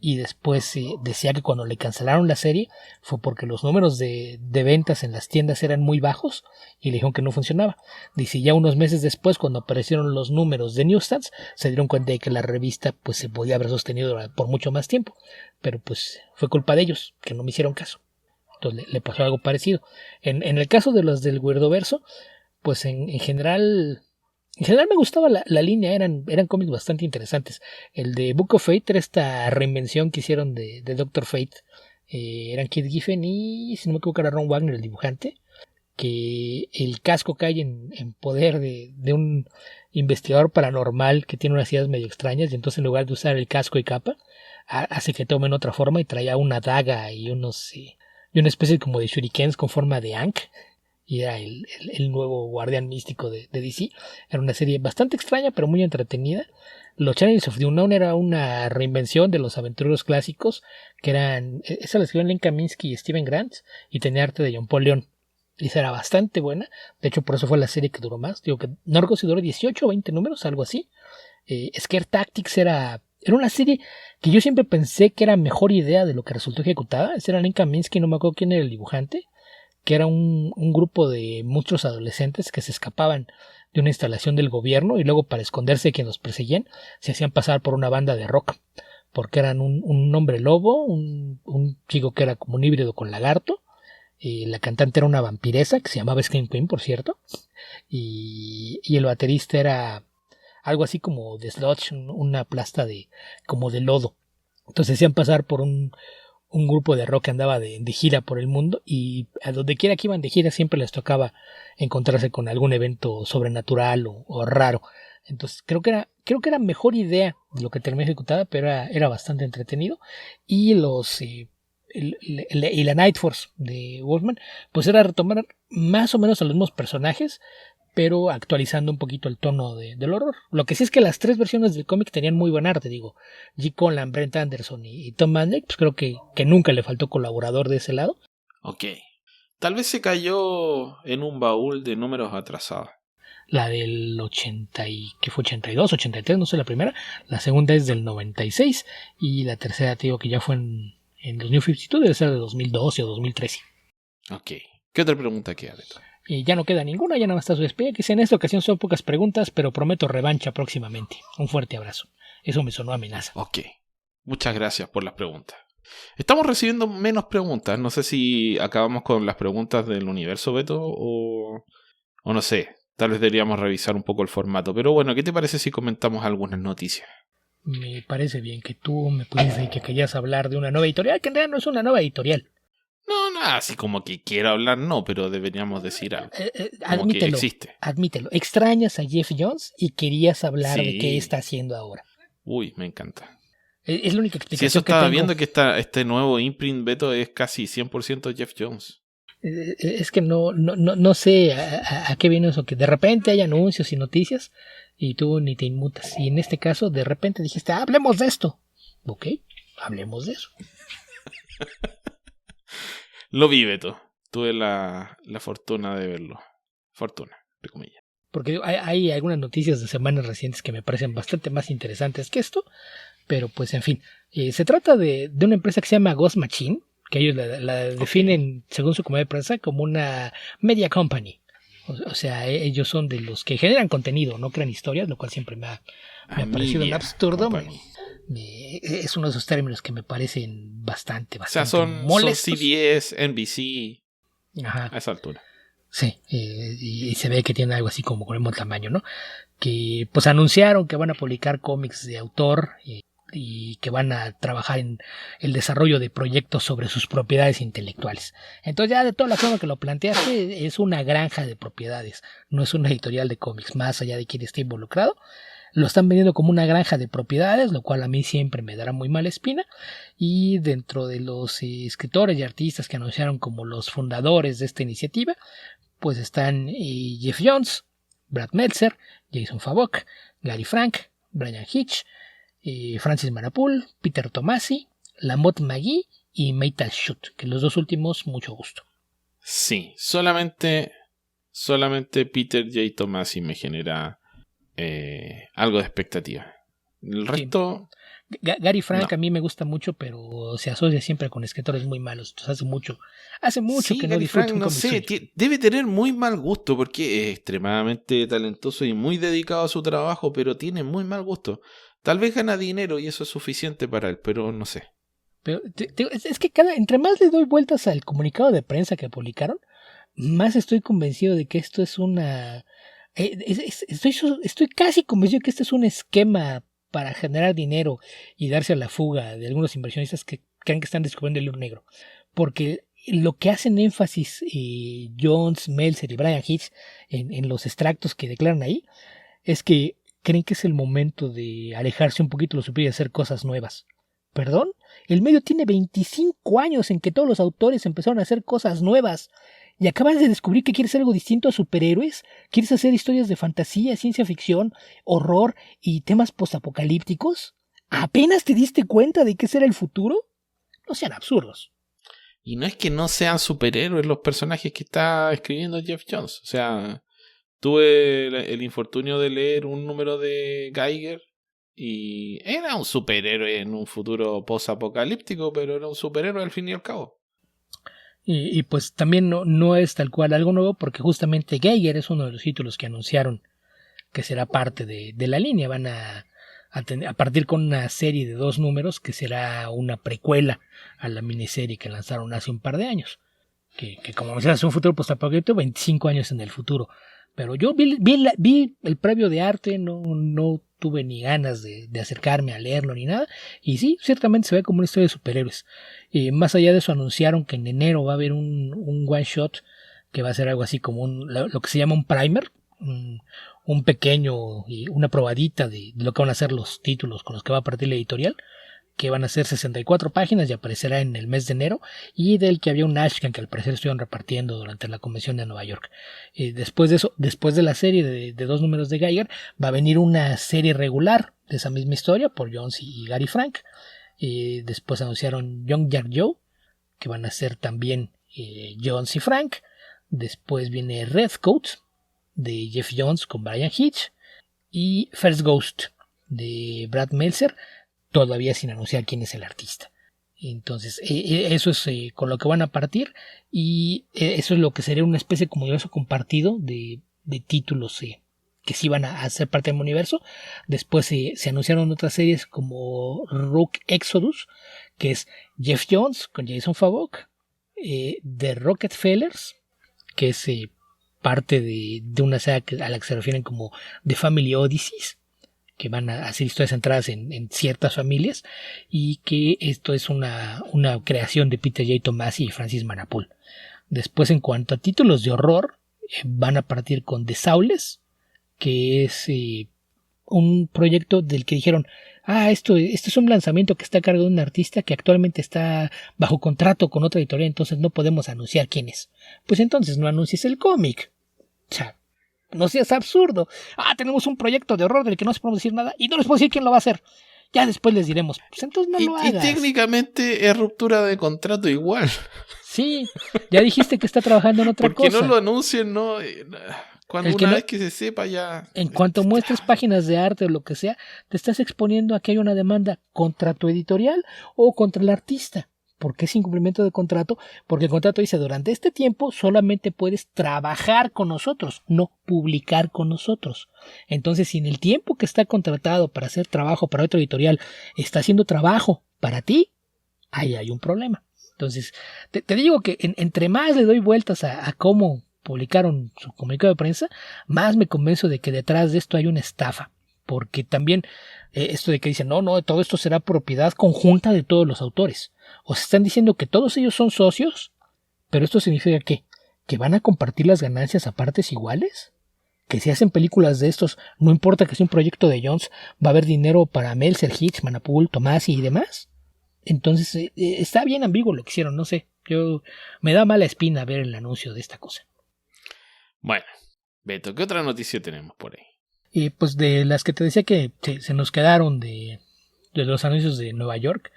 Y después decía que cuando le cancelaron la serie fue porque los números de ventas en las tiendas eran muy bajos y le dijeron que no funcionaba. Dice, ya unos meses después, cuando aparecieron los números de newsstands, se dieron cuenta de que la revista pues se podía haber sostenido por mucho más tiempo, pero pues fue culpa de ellos, que no me hicieron caso. Entonces le pasó algo parecido. En el caso de los del Weirdoverso, pues en general me gustaba la línea, eran cómics bastante interesantes. El de Book of Fate era esta reinvención que hicieron de Doctor Fate. Eran Kid Giffen y, si no me equivoco, era Ron Wagner el dibujante. Que el casco cae en poder de un investigador paranormal que tiene unas ideas medio extrañas, y entonces en lugar de usar el casco y capa, hace que tomen otra forma y traía una daga y una especie como de shurikens con forma de Ankh. Y era el nuevo guardián místico de DC. Era una serie bastante extraña pero muy entretenida. Los Challengers of the Unknown era una reinvención de los aventureros clásicos, que eran, esa la escribieron Len Kaminski y Steven Grant, y tenía arte de John Paul Leon. Y esa era bastante buena, de hecho por eso fue la serie que duró más. Digo que no recuerdo si duró 18 o 20 números, algo así. Scare Tactics era una serie que yo siempre pensé que era mejor idea de lo que resultó ejecutada. Ese era Len Kaminski, no me acuerdo quién era el dibujante, que era un grupo de monstruos adolescentes que se escapaban de una instalación del gobierno y luego, para esconderse de quien los perseguían, se hacían pasar por una banda de rock, porque eran un hombre lobo, un chico que era como un híbrido con lagarto, la cantante era una vampiresa que se llamaba Scream Queen, por cierto, y el baterista era algo así como de sludge, una plasta como de lodo. Entonces se hacían pasar por un grupo de rock que andaba de gira por el mundo, y a donde quiera que iban de gira siempre les tocaba encontrarse con algún evento sobrenatural o raro. Entonces creo que era mejor idea de lo que terminó ejecutada, pero era bastante entretenido. Y y la Night Force de Wolfman pues era retomar más o menos a los mismos personajes, pero actualizando un poquito el tono del horror. Lo que sí es que las 3 versiones del cómic tenían muy buen arte, digo. G. Conlan, Brent Anderson y Tom Mandrake, pues creo que nunca le faltó colaborador de ese lado. Ok. Tal vez se cayó en un baúl de números atrasados. La del 80 que fue 82, 83, no sé la primera. La segunda es del 96 y la tercera, te digo, que ya fue en los New 52, debe ser de 2012 o 2013. Ok. ¿Qué otra pregunta queda, Beto? Y ya no queda ninguna, ya nada más está su despedida, que en esta ocasión son pocas preguntas, pero prometo revancha próximamente. Un fuerte abrazo. Eso me sonó amenaza. Ok. Muchas gracias por las preguntas. Estamos recibiendo menos preguntas. No sé si acabamos con las preguntas del universo, Beto, o no sé. tal vez deberíamos revisar un poco el formato. Pero bueno, ¿qué te parece si comentamos algunas noticias? Me parece bien que tú me pusiste ahí que querías hablar de una nueva editorial, que en realidad no es una nueva editorial. No, nada, así como que quiero hablar, no, pero deberíamos decir algo. Como que Admítelo, existe. admítelo. Extrañas a Jeff Jones y querías hablar de qué Sí. está haciendo ahora. Uy, me encanta. Es la única explicación Si eso que estaba tengo. viendo que este nuevo imprint Beto es casi 100% Jeff Jones. Es que no sé a qué viene eso, que de repente hay anuncios y noticias y tú ni te inmutas. Y en este caso, de repente dijiste, hablemos de esto. Ok, hablemos de eso. Lo vi, Beto. Tuve la fortuna de verlo. Fortuna, entre comillas. Porque hay algunas noticias de semanas recientes que me parecen bastante más interesantes que esto. Pero pues en fin, se trata de una empresa que se llama Ghost Machine, que ellos la definen, según su comunidad de prensa, como una media company. O sea, ellos son de los que generan contenido, no crean historias, lo cual siempre me ha parecido un absurdo. Es uno de esos términos que me parecen bastante o sea, son CBS, NBC, ajá, a esa altura. Sí, y se ve que tiene algo así como con el mismo tamaño, ¿no? Que pues anunciaron que van a publicar cómics de autor y que van a trabajar en el desarrollo de proyectos sobre sus propiedades intelectuales. Entonces ya de toda la forma que lo planteaste, es una granja de propiedades, no es una editorial de cómics, más allá de quien esté involucrado. Lo están vendiendo como una granja de propiedades, lo cual a mí siempre me dará muy mala espina. Y dentro de los escritores y artistas que anunciaron como los fundadores de esta iniciativa, pues están Jeff Jones, Brad Meltzer, Jason Fabok, Gary Frank, Brian Hitch, Francis Manapul, Peter Tomasi, Lamont McGee y Meital Schutt, que los dos últimos mucho gusto. Sí, solamente Peter J. Tomasi me genera algo de expectativa. El resto... Gary Frank no. A mí me gusta mucho, pero se asocia siempre con escritores muy malos. Entonces hace mucho sí, que no disfruto. No sé, debe tener muy mal gusto porque es extremadamente talentoso y muy dedicado a su trabajo, pero tiene muy mal gusto. Tal vez gana dinero y eso es suficiente para él, pero no sé. Pero es que entre más le doy vueltas al comunicado de prensa que publicaron, más estoy convencido de que esto es una... Estoy casi convencido de que este es un esquema para generar dinero y darse a la fuga de algunos inversionistas que creen que están descubriendo el hilo negro. Porque lo que hacen énfasis Jones, Meltzer y Brian Hitch en los extractos que declaran ahí es que creen que es el momento de alejarse un poquito de lo superior y hacer cosas nuevas. ¿Perdón? El medio tiene 25 años en que todos los autores empezaron a hacer cosas nuevas. ¿Y acabas de descubrir que quieres algo distinto a superhéroes? ¿Quieres hacer historias de fantasía, ciencia ficción, horror y temas postapocalípticos? ¿Apenas te diste cuenta de que ese era el futuro? No sean absurdos. Y no es que no sean superhéroes los personajes que está escribiendo Jeff Jones. O sea, tuve el infortunio de leer un número de Geiger y era un superhéroe en un futuro postapocalíptico, pero era un superhéroe al fin y al cabo. Y pues también no es tal cual algo nuevo, porque justamente Geiger es uno de los títulos que anunciaron que será parte de la línea. Van a partir con una serie de 2 números que será una precuela a la miniserie que lanzaron hace un par de años. Que como mencionas, es un futuro postapocalíptico, 25 años en el futuro. Pero yo vi el previo de arte, no tuve ni ganas de acercarme a leerlo ni nada. Y sí, ciertamente se ve como una historia de superhéroes. Más allá de eso, anunciaron que en enero va a haber un one shot que va a ser algo así como lo que se llama un primer, un pequeño y una probadita de lo que van a ser los títulos con los que va a partir la editorial, que van a ser 64 páginas y aparecerá en el mes de enero, y del que había un Ashcan que al parecer estuvieron repartiendo durante la convención de Nueva York. Después de eso, después de la serie de 2 números de Geiger, va a venir una serie regular de esa misma historia por Jones y Gary Frank. Después anunciaron Young Jack Joe, que van a ser también Jones y Frank. Después viene Redcoat de Jeff Jones con Brian Hitch y First Ghost de Brad Meltzer, todavía sin anunciar quién es el artista. Entonces eso es con lo que van a partir, y eso es lo que sería una especie como universo compartido de títulos que sí van a ser parte del universo. Después se anunciaron otras series como Rook Exodus, que es Jeff Jones con Jason Fabok, The Rockefellers, que es parte de una saga a la que se refieren como The Family Odysseys, que van a hacer historias centradas en ciertas familias, y que esto es una creación de Peter J. Tomasi y Francis Manapul. Después, en cuanto a títulos de horror, van a partir con The Sawless, que es un proyecto del que dijeron, esto es un lanzamiento que está a cargo de un artista que actualmente está bajo contrato con otra editorial, entonces no podemos anunciar quién es. Pues entonces no anuncies el cómic. No seas absurdo. Tenemos un proyecto de horror del que no se podemos decir nada y no les puedo decir quién lo va a hacer. Ya después les diremos. Pues entonces no lo hagas. Y técnicamente es ruptura de contrato igual. Sí, ya dijiste que está trabajando en otra cosa. Porque no lo anuncien, ¿no? Cuando una vez que se sepa ya... En cuanto muestres páginas de arte o lo que sea, te estás exponiendo a que hay una demanda contra tu editorial o contra el artista. Porque es incumplimiento de contrato, porque el contrato dice durante este tiempo solamente puedes trabajar con nosotros, no publicar con nosotros. Entonces, si en el tiempo que está contratado para hacer trabajo para otro editorial está haciendo trabajo para ti, ahí hay un problema. Entonces, te digo que entre más le doy vueltas a cómo publicaron su comunicado de prensa, más me convenzo de que detrás de esto hay una estafa. Porque también esto de que dicen, no, todo esto será propiedad conjunta de todos los autores. O se están diciendo que todos ellos son socios, pero esto significa que van a compartir las ganancias a partes iguales. Que si hacen películas de estos, no importa que sea un proyecto de Jones, va a haber dinero para Meltzer, Hitch, Manapul, Tomasi y demás. Entonces está bien ambiguo lo que hicieron, no sé. Me da mala espina ver el anuncio de esta cosa. Bueno, Beto, ¿qué otra noticia tenemos por ahí? Y pues de las que te decía que se nos quedaron de los anuncios de Nueva York,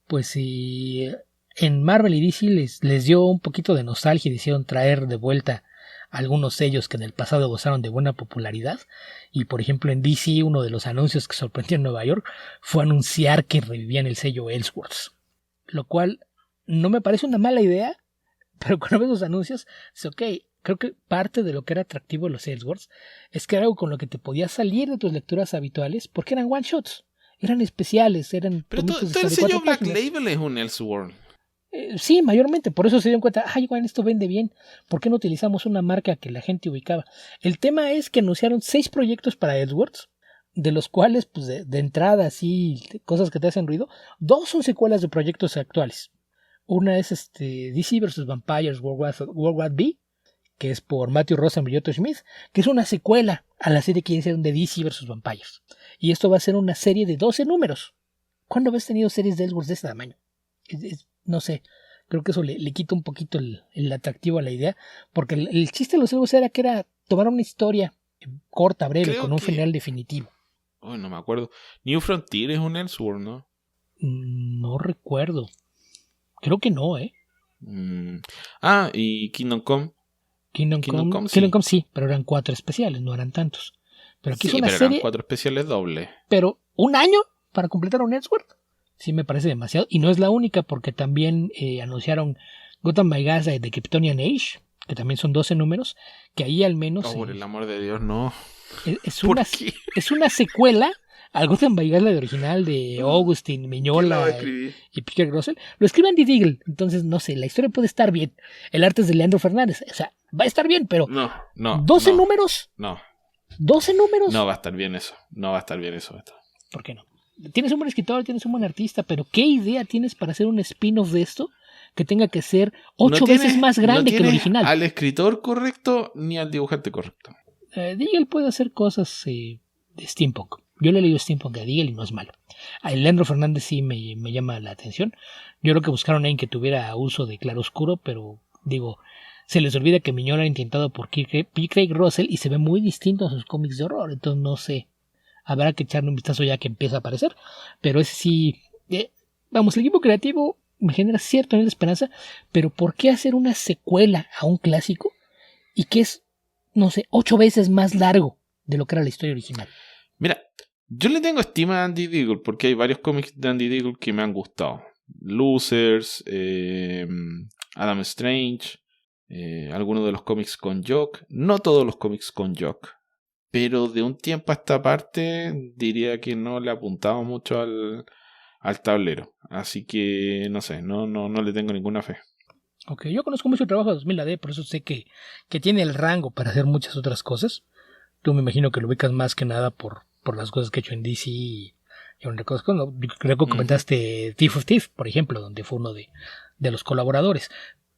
pues sí, en Marvel y DC les dio un poquito de nostalgia y decidieron traer de vuelta algunos sellos que en el pasado gozaron de buena popularidad. Y por ejemplo en DC uno de los anuncios que sorprendió en Nueva York fue anunciar que revivían el sello Elseworlds, lo cual no me parece una mala idea, pero cuando ves los anuncios es ok. Creo que parte de lo que era atractivo de los Elseworlds es que era algo con lo que te podías salir de tus lecturas habituales porque eran one shots, eran especiales, eran... Pero todo el sello Black Label es un Elseworld. Sí, mayormente, por eso se dieron cuenta, igual esto vende bien, ¿por qué no utilizamos una marca que la gente ubicaba? El tema es que anunciaron 6 proyectos para Elseworlds, de los cuales, pues de entrada, así, cosas que te hacen ruido, 2 son secuelas de proyectos actuales. Una es DC vs. Vampires World War B, que es por Matthew Rosenberg y Otto Smith, que es una secuela a la serie que hicieron de DC vs. Vampires. Y esto va a ser una serie de 12 números. ¿Cuándo habéis tenido series de Elseworlds de este tamaño? No sé, creo que eso le quita un poquito el atractivo a la idea, porque el chiste de los Elseworlds era tomar una historia corta, breve, con un final definitivo. No me acuerdo. New Frontier es un Elseworld, ¿no? No recuerdo. Creo que no, y Kingdom Come. Kingdom Come sí, pero eran 4 especiales, no eran tantos. Pero aquí es una serie, eran 4 especiales dobles. Pero ¿un año para completar un Elseworld? Sí me parece demasiado. Y no es la única, porque también anunciaron Gotham by Gaslight de Kryptonian Age, que también son 12 números, que ahí al menos... por el amor de Dios, no. Es una secuela al Gotham by Gaslight original de Augustin Miñola y Peter Russell. Lo escribe Andy Deagle, entonces no sé, la historia puede estar bien. El arte es de Leandro Fernández, o sea, va a estar bien, pero... No. ¿12 números? No. ¿12 números? No va a estar bien eso. ¿Por qué no? Tienes un buen escritor, tienes un buen artista, pero ¿qué idea tienes para hacer un spin-off de esto que tenga que ser 8 veces más grande que el original? Al escritor correcto ni al dibujante correcto. Deagle puede hacer cosas de steampunk. Yo le he leído steampunk a Deagle y no es malo. A Leandro Fernández sí me llama la atención. Yo creo que buscaron a alguien que tuviera uso de claroscuro, pero se les olvida que Miñola ha intentado por Craig Russell y se ve muy distinto a sus cómics de horror, entonces no sé. Habrá que echarle un vistazo ya que empieza a aparecer, pero ese sí, el equipo creativo me genera cierto nivel de esperanza, pero ¿por qué hacer una secuela a un clásico y que es, 8 veces más largo de lo que era la historia original? Mira, yo le tengo estima a Andy Deagle porque hay varios cómics de Andy Deagle que me han gustado. Losers, Adam Strange, algunos de los cómics con Jock, no todos los cómics con Jock. Pero de un tiempo a esta parte diría que no le apuntaba mucho al tablero. Así que no sé, no le tengo ninguna fe. Ok, yo conozco mucho el trabajo de 2000 AD, por eso sé que tiene el rango para hacer muchas otras cosas. Tú me imagino que lo ubicas más que nada por las cosas que he hecho en DC y otras cosas. No, creo que comentaste Thief of Thief, por ejemplo, donde fue uno de los colaboradores.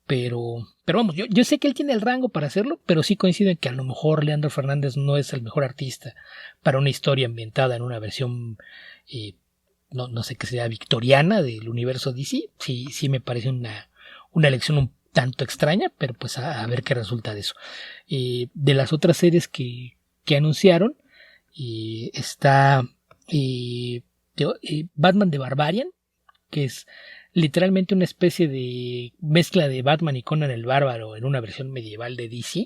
Pero vamos, yo sé que él tiene el rango para hacerlo, pero sí coincido en que a lo mejor Leandro Fernández no es el mejor artista para una historia ambientada en una versión, no sé qué sea, victoriana del universo DC. Sí me parece una elección un tanto extraña, pero pues a ver qué resulta de eso. De las otras series que anunciaron, está Batman The Barbarian, que es literalmente una especie de mezcla de Batman y Conan el Bárbaro en una versión medieval de DC,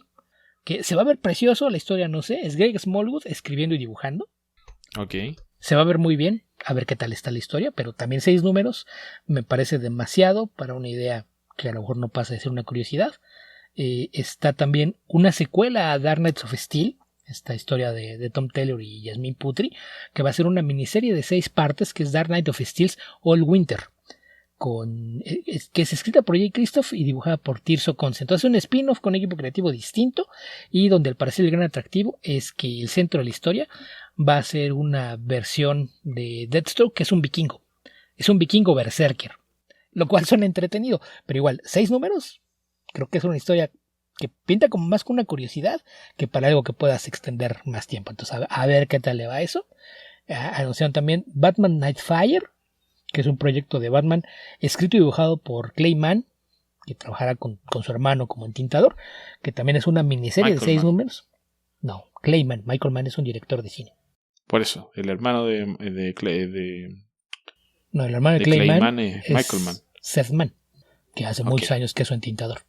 que se va a ver precioso. La historia no sé, es Greg Smallwood escribiendo y dibujando. Ok. Se va a ver muy bien, a ver qué tal está la historia, pero también 6 números me parece demasiado para una idea que a lo mejor no pasa de ser una curiosidad. Está también una secuela a Dark Knights of Steel, esta historia de Tom Taylor y Yasmin Putri, que va a ser una miniserie de 6 partes, que es Dark Knight of Steel's All Winter, que es escrita por Jay Kristoff y dibujada por Tirso Conce. Entonces un spin-off con equipo creativo distinto, y donde al parecer el gran atractivo es que el centro de la historia va a ser una versión de Deathstroke, que es un vikingo. Es un vikingo berserker, lo cual suena entretenido, pero igual, 6 números, creo que es una historia que pinta como más con una curiosidad que para algo que puedas extender más tiempo. Entonces, a ver qué tal le va eso. Anunciaron también Batman Nightfire, que es un proyecto de Batman escrito y dibujado por Clay Mann, que trabajará con su hermano como entintador, que también es una miniserie de 6 números. No, Clay Mann. Michael Mann es un director de cine. Por eso, el hermano de No, el hermano de Clay Mann es Michael Mann. Seth Mann, que hace muchos años que es su entintador.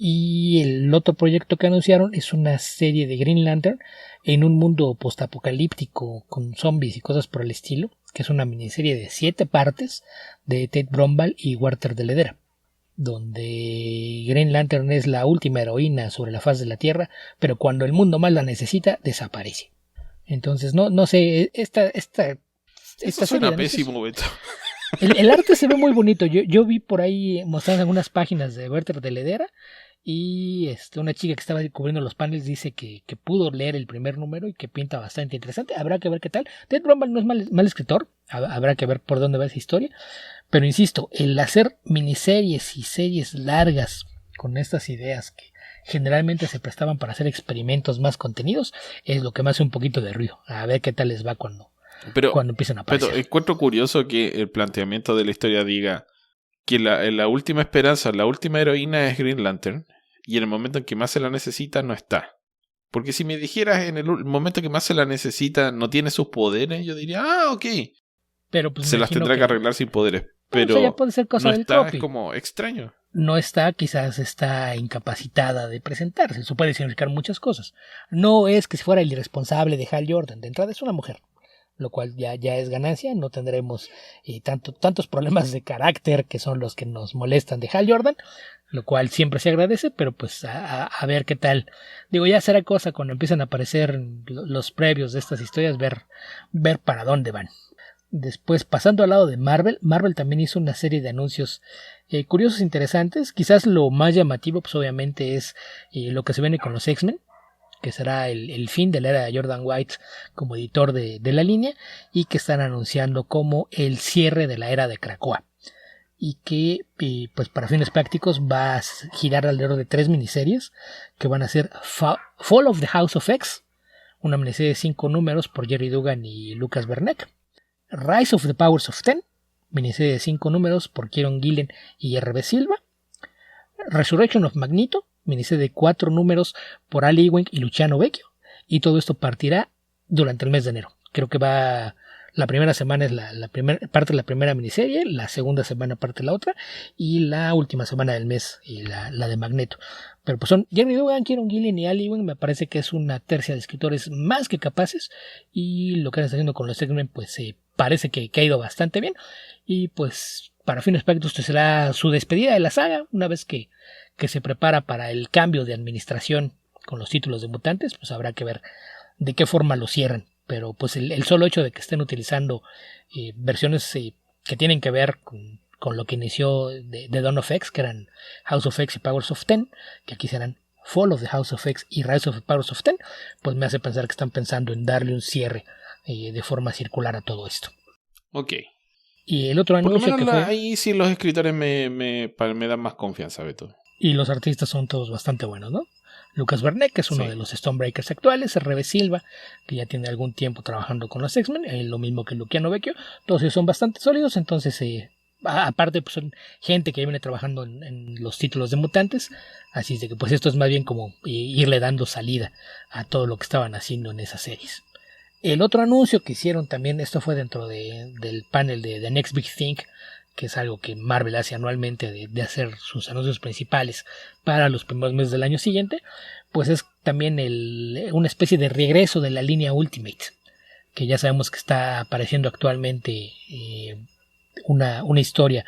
Y el otro proyecto que anunciaron es una serie de Green Lantern en un mundo postapocalíptico con zombies y cosas por el estilo, que es una miniserie de 7 partes de Ted Brombal y Walter de Ledera, donde Green Lantern es la última heroína sobre la faz de la Tierra, pero cuando el mundo más la necesita, desaparece. Entonces, no sé, esta suena pésimo, Beto. El arte se ve muy bonito. Yo vi por ahí mostrando algunas páginas de Walter de Ledera, y una chica que estaba cubriendo los paneles dice que pudo leer el primer número y que pinta bastante interesante. Habrá que ver qué tal. Ted Brombal no es mal escritor, habrá que ver por dónde va esa historia, pero insisto, el hacer miniseries y series largas con estas ideas que generalmente se prestaban para hacer experimentos más contenidos es lo que me hace un poquito de ruido. A ver qué tal les va cuando empiecen a aparecer. Pero encuentro curioso que el planteamiento de la historia diga que la última esperanza, la última heroína es Green Lantern, y en el momento en que más se la necesita no está. Porque si me dijeras en el momento que más se la necesita no tiene sus poderes, yo diría, ok. Pero pues se las tendrá que arreglar sin poderes. Pero eso ya puede ser cosa no del está, copy. es como extraño. No está, quizás está incapacitada de presentarse. Eso puede significar muchas cosas. No es que si fuera el irresponsable de Hal Jordan. De entrada es una mujer, lo cual ya es ganancia. No tendremos tantos problemas de carácter que son los que nos molestan de Hal Jordan, lo cual siempre se agradece, pero pues a ver qué tal. Digo, ya será cosa cuando empiezan a aparecer los previos de estas historias, ver para dónde van. Después, pasando al lado de Marvel también hizo una serie de anuncios curiosos e interesantes. Quizás lo más llamativo, pues obviamente es lo que se viene con los X-Men, que será el fin de la era de Jordan White como editor de la línea, y que están anunciando como el cierre de la era de Krakoa, y que pues para fines prácticos va a girar alrededor de 3 miniseries que van a ser Fall of the House of X, una miniserie de 5 números por Jerry Dugan y Lucas Werneck; Rise of the Powers of Ten, miniserie de 5 números por Kieron Gillen y R.B. Silva; Resurrection of Magneto, miniserie de 4 números por Ali Ewing y Luciano Vecchio, y todo esto partirá durante el mes de enero. Creo que la primera semana es la primera parte de la primera miniserie, la segunda semana parte de la otra, y la última semana del mes y la de Magneto. Pero pues son Jerry Dugan, Kieron Gillen y Ali Ewing. Me parece que es una tercia de escritores más que capaces, y lo que están haciendo con los X-Men pues parece que ha ido bastante bien, y pues para fines prácticos esto será su despedida de la saga, una vez que se prepara para el cambio de administración con los títulos de mutantes. Pues habrá que ver de qué forma lo cierran, pero pues el solo hecho de que estén utilizando versiones que tienen que ver con lo que inició de Dawn of X, que eran House of X y Powers of Ten, que aquí serán Fall of the House of X y Rise of the Powers of Ten, pues me hace pensar que están pensando en darle un cierre de forma circular a todo esto. Ok. Y el otro Por lo anuncio menos que fue... ahí sí los escritores me dan más confianza, Beto. Y los artistas son todos bastante buenos, ¿no? Lucas Bernet, que es uno de los Stonebreakers actuales, Rebe Silva, que ya tiene algún tiempo trabajando con los X-Men, lo mismo que Luciano Vecchio, todos ellos son bastante sólidos, entonces aparte pues son gente que viene trabajando en los títulos de mutantes, así es de que pues esto es más bien como irle dando salida a todo lo que estaban haciendo en esas series. El otro anuncio que hicieron también, esto fue dentro del panel de The Next Big Thing, que es algo que Marvel hace anualmente de hacer sus anuncios principales para los primeros meses del año siguiente, pues es también una especie de regreso de la línea Ultimate, que ya sabemos que está apareciendo actualmente una historia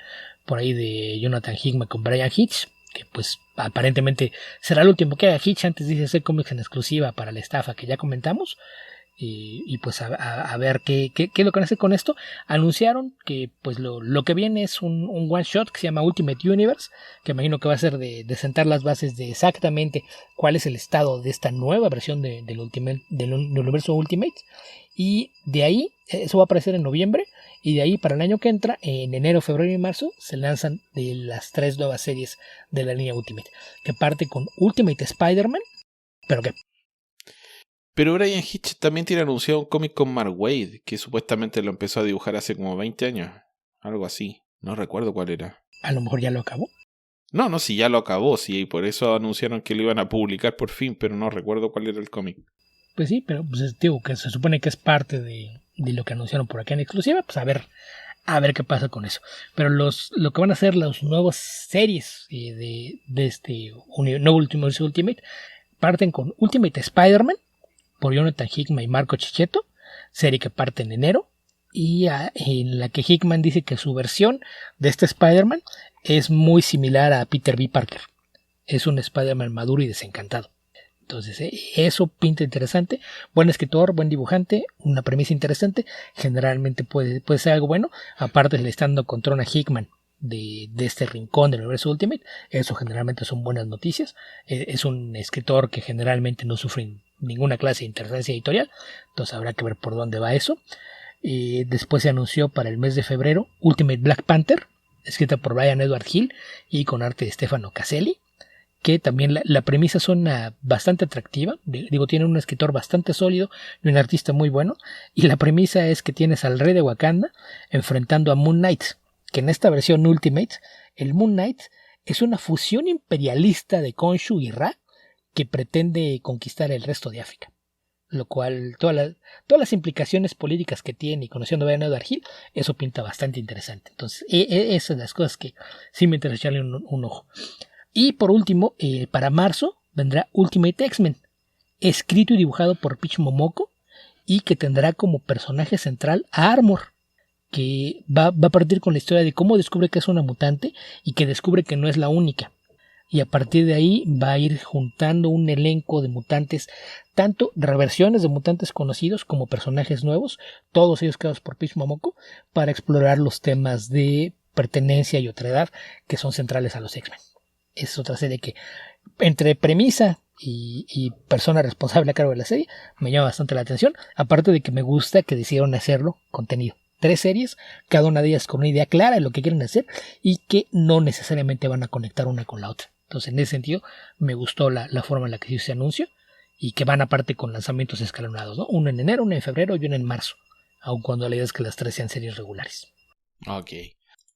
por ahí de Jonathan Hickman con Brian Hitch, que pues aparentemente será el último que haga Hitch antes de hacer cómics en exclusiva para la estafa que ya comentamos. Y pues a ver qué es lo que van a hacer con esto. Anunciaron que pues lo que viene es un one shot que se llama Ultimate Universe, que imagino que va a ser de sentar las bases de exactamente cuál es el estado de esta nueva versión del universo Ultimate, y de ahí eso va a aparecer en noviembre, y de ahí para el año que entra, en enero, febrero y marzo, se lanzan de las 3 nuevas series de la línea Ultimate, que parte con Ultimate Spider-Man, pero que Pero Brian Hitch también tiene anunciado un cómic con Mark Waid, que supuestamente lo empezó a dibujar hace como 20 años. Algo así. No recuerdo cuál era. a lo mejor ya lo acabó. No, sí, ya lo acabó, sí, y por eso anunciaron que lo iban a publicar por fin, pero no recuerdo cuál era el cómic. Pues sí, pero pues digo que se supone que es parte de lo que anunciaron por acá en exclusiva, pues a ver qué pasa con eso. Pero lo que van a hacer las nuevas series de este nuevo Ultimate parten con Ultimate Spider-Man por Jonathan Hickman y Marco Checchetto, serie que parte en enero, y en la que Hickman dice que su versión de este Spider-Man es muy similar a Peter B. Parker. Es un Spider-Man maduro y desencantado. Entonces eso pinta interesante. Buen escritor, buen dibujante, una premisa interesante. Generalmente puede ser algo bueno. Aparte le están dando control a Hickman de este rincón del universo Ultimate. Eso generalmente son buenas noticias. Es un escritor que generalmente no sufre ninguna clase de interferencia editorial. Entonces habrá que ver por dónde va eso. Después se anunció para el mes de febrero Ultimate Black Panther, escrita por Brian Edward Hill y con arte de Stefano Caselli, que también la premisa suena bastante atractiva. Digo, tiene un escritor bastante sólido y un artista muy bueno, y la premisa es que tienes al rey de Wakanda enfrentando a Moon Knight, que en esta versión Ultimate, el Moon Knight es una fusión imperialista de Khonshu y Ra que pretende conquistar el resto de África. Lo cual, todas las implicaciones políticas que tiene, y conociendo a Brian Edward Hill, eso pinta bastante interesante. Entonces, esas son las cosas que sí me interesa echarle un ojo. Y por último, para marzo vendrá Ultimate X-Men, escrito y dibujado por Peach Momoko, y que tendrá como personaje central a Armor, que va a partir con la historia de cómo descubre que es una mutante y que descubre que no es la única. Y a partir de ahí va a ir juntando un elenco de mutantes, tanto reversiones de mutantes conocidos como personajes nuevos, todos ellos creados por Peach Momoko, para explorar los temas de pertenencia y otredad que son centrales a los X-Men. Es otra serie que, entre premisa y persona responsable a cargo de la serie, me llama bastante la atención, aparte de que me gusta que decidieron hacerlo contenido. 3 series, cada una de ellas con una idea clara de lo que quieren hacer y que no necesariamente van a conectar una con la otra. Entonces, en ese sentido, me gustó la forma en la que se hizo ese anuncio, y que van aparte con lanzamientos escalonados, ¿no? Uno en enero, uno en febrero y uno en marzo, aun cuando la idea es que las 3 sean series regulares. Ok.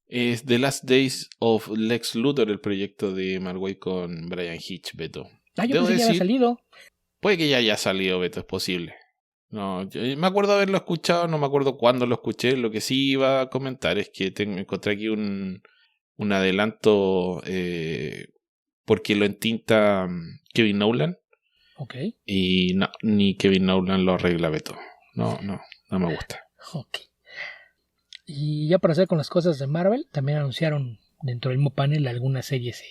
Es The Last Days of Lex Luthor, el proyecto de Mark Waid con Brian Hitch, Beto. Yo pensé que ya había salido. Puede que ya haya salido, Beto, es posible. No, yo me acuerdo haberlo escuchado, no me acuerdo cuándo lo escuché. Lo que sí iba a comentar es que encontré aquí un adelanto porque lo entinta Kevin Nolan. Ok. Y no, ni Kevin Nolan lo arregla, Beto. No me gusta. Ok. Y ya para hacer con las cosas de Marvel, también anunciaron dentro del mismo panel algunas series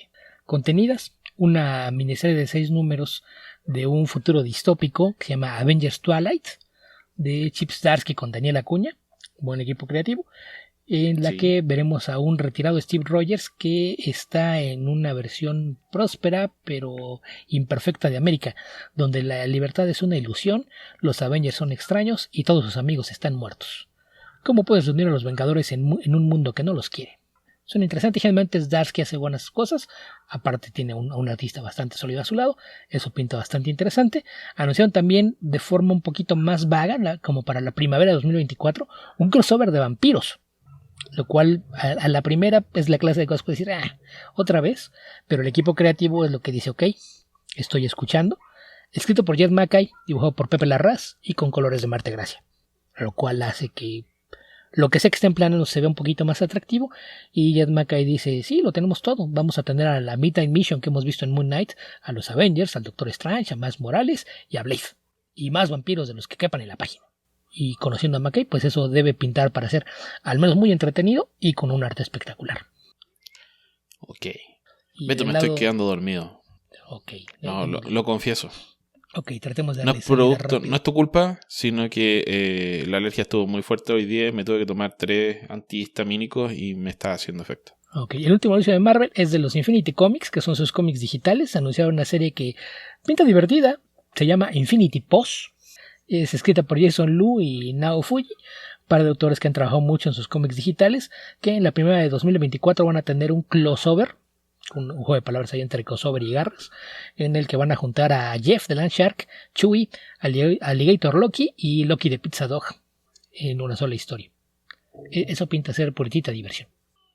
contenidas. Una miniserie de 6 números de un futuro distópico que se llama Avengers Twilight, de Chip Zdarsky con Daniel Acuña, buen equipo creativo. en la Sí. que veremos a un retirado Steve Rogers que está en una versión próspera pero imperfecta de América, donde la libertad es una ilusión, los Avengers son extraños y todos sus amigos están muertos. ¿Cómo puedes unir a los Vengadores en un mundo que no los quiere? Suena interesante. Generalmente es Darsky, hace buenas cosas. Aparte tiene un artista bastante sólido a su lado. Eso pinta bastante interesante. Anunciaron también de forma un poquito más vaga, como para la primavera de 2024, un crossover de vampiros. Lo cual a la primera es la clase de cosas que puedes decir, otra vez. Pero el equipo creativo es lo que dice, ok, estoy escuchando. Escrito por Jed Mackay, dibujado por Pepe Larraz y con colores de Marte Gracia. Lo cual hace que lo que sé que está en plano se ve un poquito más atractivo. Y Jed Mackay dice, sí, lo tenemos todo. Vamos a tener a la Midnight Mission que hemos visto en Moon Knight, a los Avengers, al Doctor Strange, a Miles Morales y a Blade. Y más vampiros de los que quepan en la página. Y conociendo a Mackay, pues eso debe pintar para ser al menos muy entretenido y con un arte espectacular. Ok. Y Beto, me estoy quedando dormido. Ok. No, lo confieso. Ok, tratemos de No darle es salida producto, rápido. no es tu culpa, sino que la alergia estuvo muy fuerte hoy día. Me tuve que tomar 3 antihistamínicos y me está haciendo efecto. Ok, el último anuncio de Marvel es de los Infinity Comics, que son sus cómics digitales. Anunciaron una serie que pinta divertida, se llama Infinity Post. Es escrita por Jason Lu y Nao Fuji, par de autores que han trabajado mucho en sus cómics digitales, que en la primera de 2024 van a tener un crossover, un juego de palabras ahí entre crossover y garras, en el que van a juntar a Jeff de Landshark, Chewie, Alligator Loki y Loki de Pizza Dog en una sola historia. Eso pinta ser puritita diversión.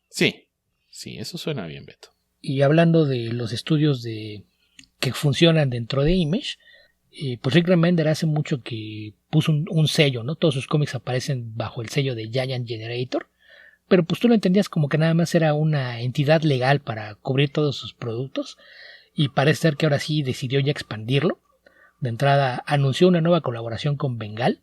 Sí, eso suena bien, Beto. Y hablando de los estudios que funcionan dentro de Image, pues Rick Remender hace mucho que puso un sello, ¿no? Todos sus cómics aparecen bajo el sello de Giant Generator, pero pues tú lo entendías como que nada más era una entidad legal para cubrir todos sus productos, y parece ser que ahora sí decidió ya expandirlo. De entrada anunció una nueva colaboración con Bengal,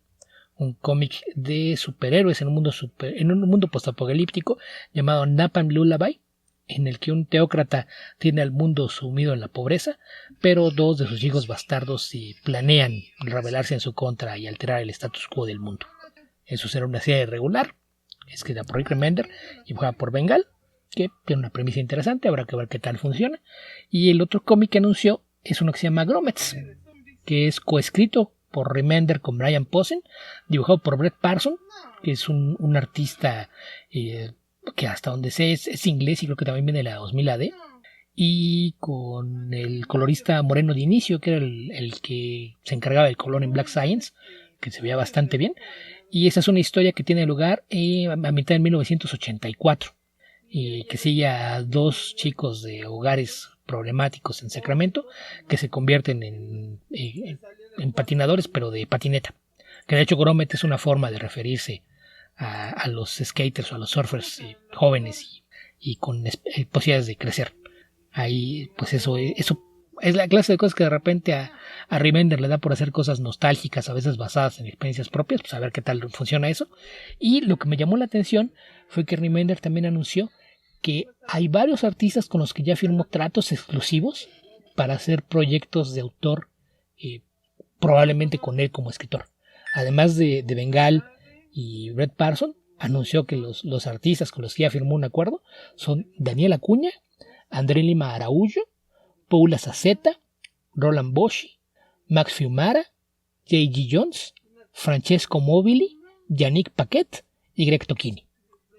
un cómic de superhéroes en un mundo postapocalíptico llamado Napalm Lullaby, en el que un teócrata tiene al mundo sumido en la pobreza, pero 2 de sus hijos bastardos planean rebelarse en su contra y alterar el status quo del mundo. Eso será una serie regular, escrita por Rick Remender y jugada por Bengal, que tiene una premisa interesante, habrá que ver qué tal funciona. Y el otro cómic que anunció es uno que se llama Gromets, que es coescrito por Remender con Brian Posehn, dibujado por Brett Parson, que es un artista que hasta donde sé es inglés y creo que también viene de la 2000 AD, y con el colorista moreno de inicio, que era el que se encargaba del color en Black Science, que se veía bastante bien. Y esa es una historia que tiene lugar a mitad de 1984, que sigue a 2 chicos de hogares problemáticos en Sacramento que se convierten en patinadores, pero de patineta. Que de hecho Grommet es una forma de referirse a los skaters o a los surfers jóvenes y con posibilidades de crecer. Ahí, pues eso es la clase de cosas que de repente a Remender le da por hacer cosas nostálgicas, a veces basadas en experiencias propias, pues a ver qué tal funciona eso. Y lo que me llamó la atención fue que Remender también anunció que hay varios artistas con los que ya firmó tratos exclusivos para hacer proyectos de autor, probablemente con él como escritor. Además de Bengal y Brett Parson, anunció que los artistas con los que ya firmó un acuerdo son Daniel Acuña, André Lima Araújo, Paula Saceta, Roland Boschi, Max Fiumara, J.G. Jones, Francesco Mobili, Yannick Paquet y Greg Tocchini.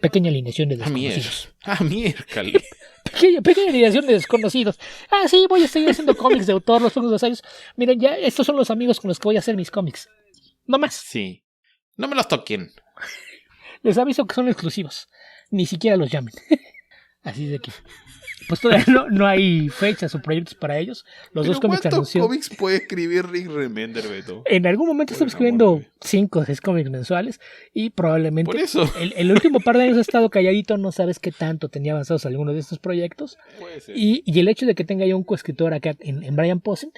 Pequeña alineación de desconocidos. Miércoles. Pequeña alineación de desconocidos. Sí, voy a seguir haciendo cómics de autor los próximos 2 años. Miren, ya estos son los amigos con los que voy a hacer mis cómics. No más. Sí. No me los toquen. Les aviso que son exclusivos. Ni siquiera los llamen. Así de que pues todavía no hay fechas o proyectos para ellos. Los ¿Pero 2 cómics anunció. ¿Cuántos cómics puede escribir Rick Remender, Beto? En algún momento estoy escribiendo 5 o 6 cómics mensuales y probablemente por eso. El último par de años ha estado calladito, no sabes qué tanto tenía avanzados algunos de estos proyectos. Puede ser. Y el hecho de que tenga ya un coescritor acá en Brian Posehn,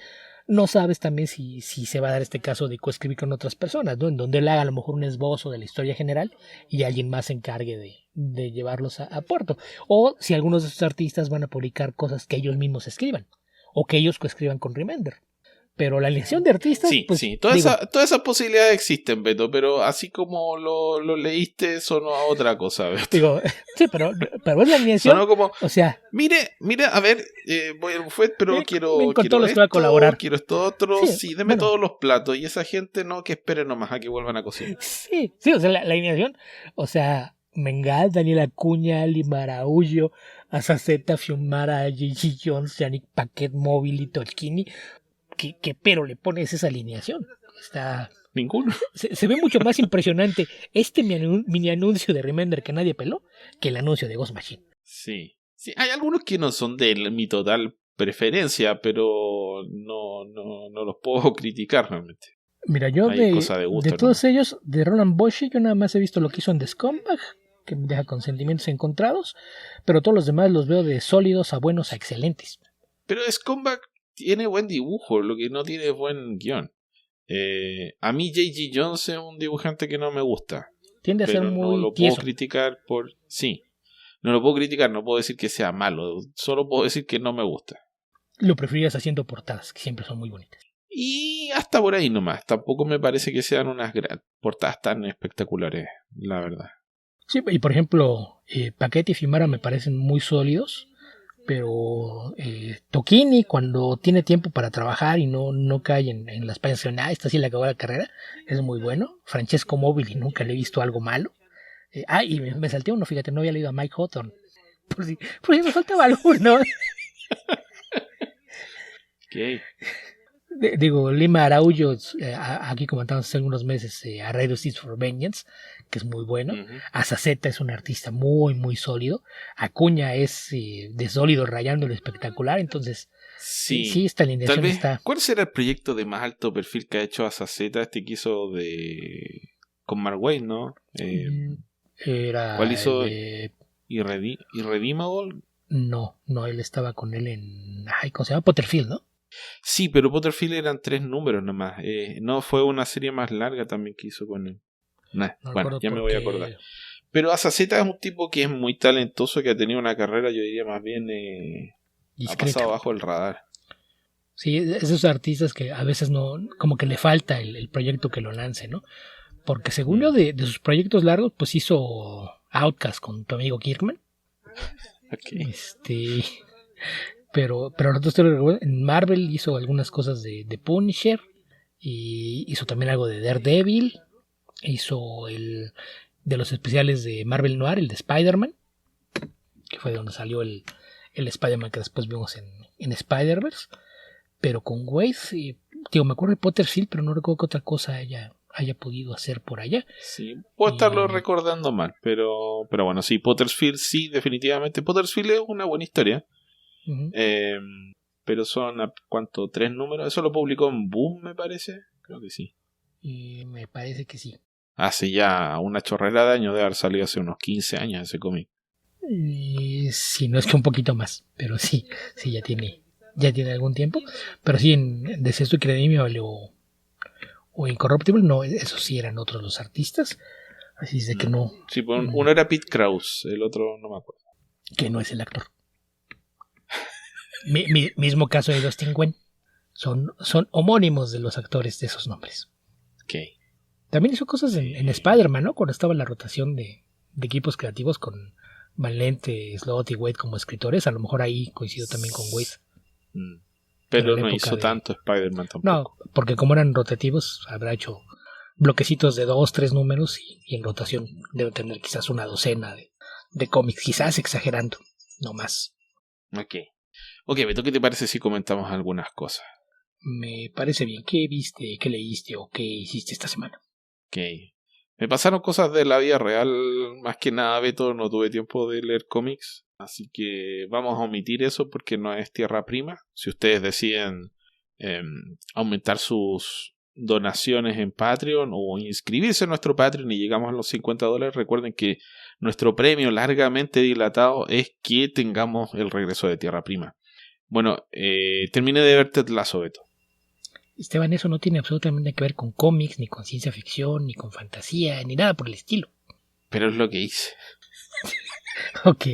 no sabes también si se va a dar este caso de coescribir con otras personas, ¿no? En donde él haga a lo mejor un esbozo de la historia general y alguien más se encargue de llevarlos a puerto. O si algunos de estos artistas van a publicar cosas que ellos mismos escriban o que ellos coescriban con Remender. Pero la elección de artistas, Sí, pues, sí, todas esas posibilidades existen, Beto, pero así como lo leíste, sonó a otra cosa, Beto. digo, sí, pero es la alineación. Sonó como, O sea, mire, a ver, voy al buffet, pero ven quiero con todos los esto, que va a colaborar. quiero esto otro, Sí, sí, deme bueno. todos los platos, y esa gente no, que espere nomás a que vuelvan a cocinar. Sí, o sea, la alineación, o sea, Mengal, Daniel Acuña, Lima Araújo, Azaceta, Fiumara, J.G. Jones, Yannick Paquet, Móvil y Tochini. ¿Qué pero le pones esa alineación? Está... Ninguno. Se ve mucho más impresionante este mini anuncio de Remender que nadie peló que el anuncio de Ghost Machine. Sí, hay algunos que no son de mi total preferencia, pero no los puedo criticar realmente. Mira, yo Hay cosa de gusto, todos ellos, de Roland Bosch, yo nada más he visto lo que hizo en The Scumbag, que me deja con sentimientos encontrados, pero todos los demás los veo de sólidos a buenos a excelentes. Pero Scumbag tiene buen dibujo, lo que no tiene es buen guión. A mí J.G. Jones es un dibujante que no me gusta. Tiende a ser muy no lo tieso. puedo criticar por... Sí, no lo puedo criticar, no puedo decir que sea malo, solo puedo decir que no me gusta. Lo preferirías haciendo portadas, que siempre son muy bonitas. Y hasta por ahí nomás, tampoco me parece que sean unas portadas tan espectaculares, la verdad. Sí, y por ejemplo, Paquete y Fimara me parecen muy sólidos, pero Tocchini, cuando tiene tiempo para trabajar y no cae en las páginas de esta sí le acabó la carrera, es muy bueno. Francesco Móvil, y nunca le he visto algo malo. Y me salté uno, fíjate, no había leído a Mike Hawthorne. Por si me faltaba alguno. Okay. Digo, Lima Araújo, aquí comentamos hace algunos meses a Radio Seeds for Vengeance, que es muy bueno. Azaceta es un artista muy, muy sólido. Acuña es de sólido rayando lo espectacular. Entonces, sí esta alineación tal vez, está. ¿Cuál será el proyecto de más alto perfil que ha hecho Azaceta? Este que hizo con Mark Waid, ¿no? Era ¿Cuál hizo? Irredeemable. No, él estaba con él en... ¿cómo se llama? Potterfield, ¿no? Sí, pero Potterfield eran 3 números nomás. No fue una serie más larga también que hizo con él. Bueno, ya me voy a acordar. Pero Azaceta es un tipo que es muy talentoso, que ha tenido una carrera, yo diría más bien, ha pasado bajo el radar. Sí, esos artistas que a veces no, como que le falta el proyecto que lo lance, ¿no? Porque según yo de sus proyectos largos, pues hizo Outcast con tu amigo Kirkman. Okay. Pero nosotros en Marvel hizo algunas cosas de Punisher y hizo también algo de Daredevil, hizo el de los especiales de Marvel Noir, el de Spider-Man, que fue de donde salió el Spider-Man que después vimos en Spider-Verse, pero con Wade, me acuerdo de Potterfield, pero no recuerdo que otra cosa haya podido hacer por allá. Sí, puedo estarlo recordando mal, pero bueno, sí, Potterfield sí, definitivamente. Potterfield es una buena historia. Uh-huh. Pero son, ¿cuánto? 3 números. Eso lo publicó en Boom, me parece. Creo que sí. Me parece que sí. Hace ya una chorrera de años, de haber salido hace unos 15 años ese cómic. Sí, no es que un poquito más, pero sí, ya tiene algún tiempo. Pero sí, en Deceso y Credible o Incorruptible, no, esos sí eran otros los artistas. Así es de que no. Sí, uno era Pete Krause, el otro no me acuerdo. Que no es el actor. Mismo caso de Dustin Nguyen. Son homónimos de los actores de esos nombres. Okay. También hizo cosas en Spider-Man, ¿no? Cuando estaba en la rotación de equipos creativos con Van Lente, Slott y Wade como escritores. A lo mejor ahí coincidió también con Wade. Pero no hizo tanto Spider-Man tampoco. No, porque como eran rotativos, habrá hecho bloquecitos de 2, 3 números y en rotación debe tener quizás una docena de cómics, quizás exagerando, no más. Ok, Beto, ¿qué te parece si comentamos algunas cosas? Me parece bien. ¿Qué viste, qué leíste o qué hiciste esta semana? Ok. Me pasaron cosas de la vida real, más que nada, Beto, no tuve tiempo de leer cómics, así que vamos a omitir eso porque no es tierra prima. Si ustedes deciden aumentar sus donaciones en Patreon o inscribirse en nuestro Patreon y llegamos a los $50, recuerden que nuestro premio largamente dilatado es que tengamos el regreso de tierra prima. Bueno, terminé de ver Ted Lasso, Beto. Esteban, eso no tiene absolutamente que ver con cómics, ni con ciencia ficción, ni con fantasía, ni nada por el estilo. Pero es lo que hice. Ok.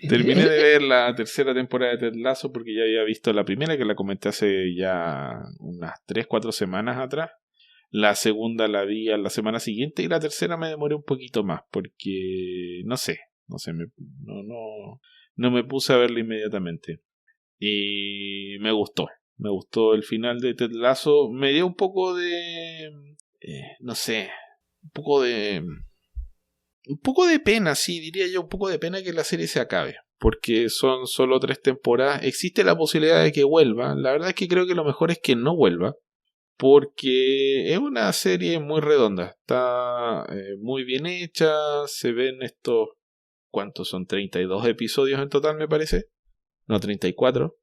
Terminé de ver la tercera temporada de Ted Lasso porque ya había visto la primera, que la comenté hace ya unas 3-4 semanas atrás. La segunda la vi a la semana siguiente y la tercera me demoré un poquito más porque no sé, no me puse a verla inmediatamente. Y me gustó el final de Ted Lasso. Me dio un poco de no sé, un poco de pena, sí, diría yo, un poco de pena que la serie se acabe, porque son solo 3 temporadas. Existe la posibilidad de que vuelva. La verdad es que creo que lo mejor es que no vuelva, porque es una serie muy redonda, está muy bien hecha. Se ven estos, ¿cuántos son? 32 episodios en total, me parece. No, 34.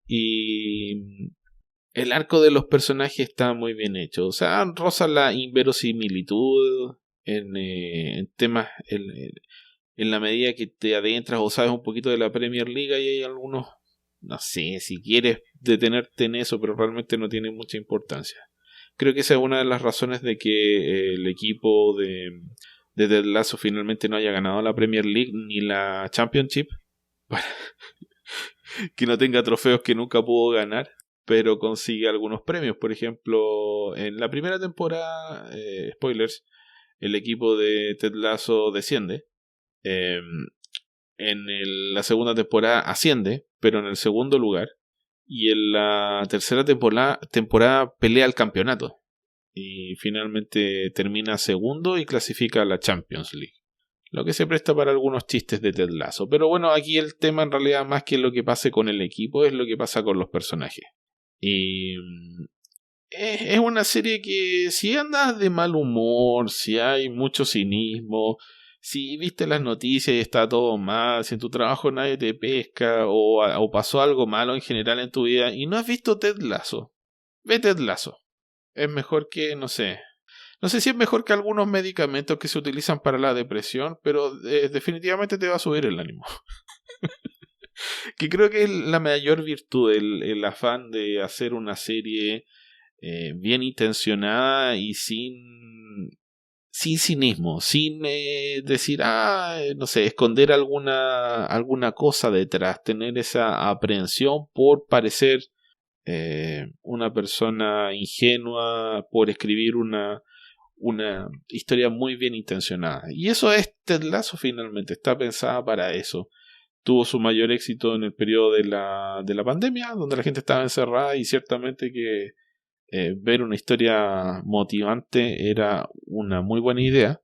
Y el arco de los personajes está muy bien hecho. O sea, roza la inverosimilitud en temas, en la medida que te adentras o sabes un poquito de la Premier League. Y hay algunos, no sé, si quieres detenerte en eso, pero realmente no tiene mucha importancia. Creo que esa es una de las razones de que el equipo de Ted Lasso finalmente no haya ganado la Premier League ni la Championship, que no tenga trofeos que nunca pudo ganar, pero consigue algunos premios. Por ejemplo, en la primera temporada, spoilers, el equipo de Ted Lasso desciende. La segunda temporada asciende, pero en el segundo lugar. Y en la tercera temporada pelea el campeonato. Y finalmente termina segundo y clasifica a la Champions League. Lo que se presta para algunos chistes de Ted Lasso. Pero bueno, aquí el tema en realidad, más que lo que pase con el equipo, es lo que pasa con los personajes. Y es una serie que, si andas de mal humor, si hay mucho cinismo, si viste las noticias y está todo mal, si en tu trabajo nadie te pesca o pasó algo malo en general en tu vida y no has visto Ted Lasso, ve Ted Lasso. Es mejor que, no sé si es mejor que algunos medicamentos que se utilizan para la depresión, pero definitivamente te va a subir el ánimo. Que creo que es la mayor virtud, el afán de hacer una serie bien intencionada y sin cinismo, sin decir, no sé, esconder alguna cosa detrás, tener esa aprehensión por parecer una persona ingenua, por escribir una historia muy bien intencionada. Y eso es Ted Lasso finalmente, está pensada para eso. Tuvo su mayor éxito en el periodo de la pandemia, donde la gente estaba encerrada, y ciertamente que ver una historia motivante era una muy buena idea,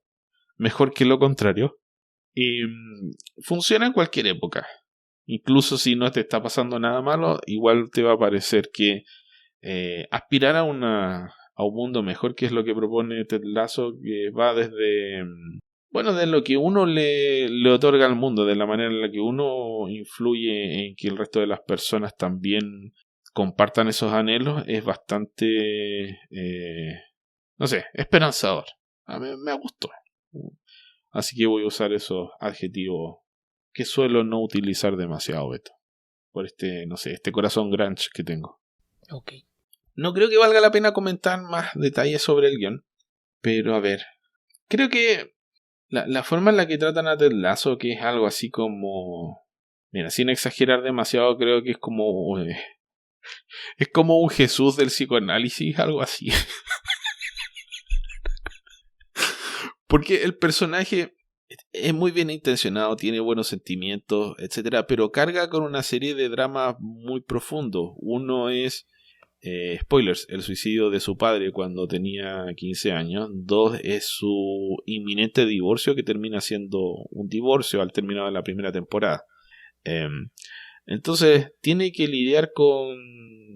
mejor que lo contrario, y funciona en cualquier época. Incluso si no te está pasando nada malo, igual te va a parecer que aspirar a un mundo mejor, que es lo que propone Ted Lasso, que va desde de lo que uno le otorga al mundo, de la manera en la que uno influye en que el resto de las personas también compartan esos anhelos, es bastante no sé, esperanzador. A mí me gustó. Así que voy a usar esos adjetivos que suelo no utilizar demasiado, Beto, por este corazón grunge que tengo. Ok. No creo que valga la pena comentar más detalles sobre el guión, pero a ver, creo que la forma en la que tratan a Ted Lasso, que es algo así como, mira, sin exagerar demasiado, creo que es como un Jesús del psicoanálisis, algo así. Porque el personaje es muy bien intencionado, tiene buenos sentimientos, etcétera, pero carga con una serie de dramas muy profundos. Uno es, spoilers, el suicidio de su padre cuando tenía 15 años. 2 es su inminente divorcio, que termina siendo un divorcio al terminar de la primera temporada. Entonces tiene que lidiar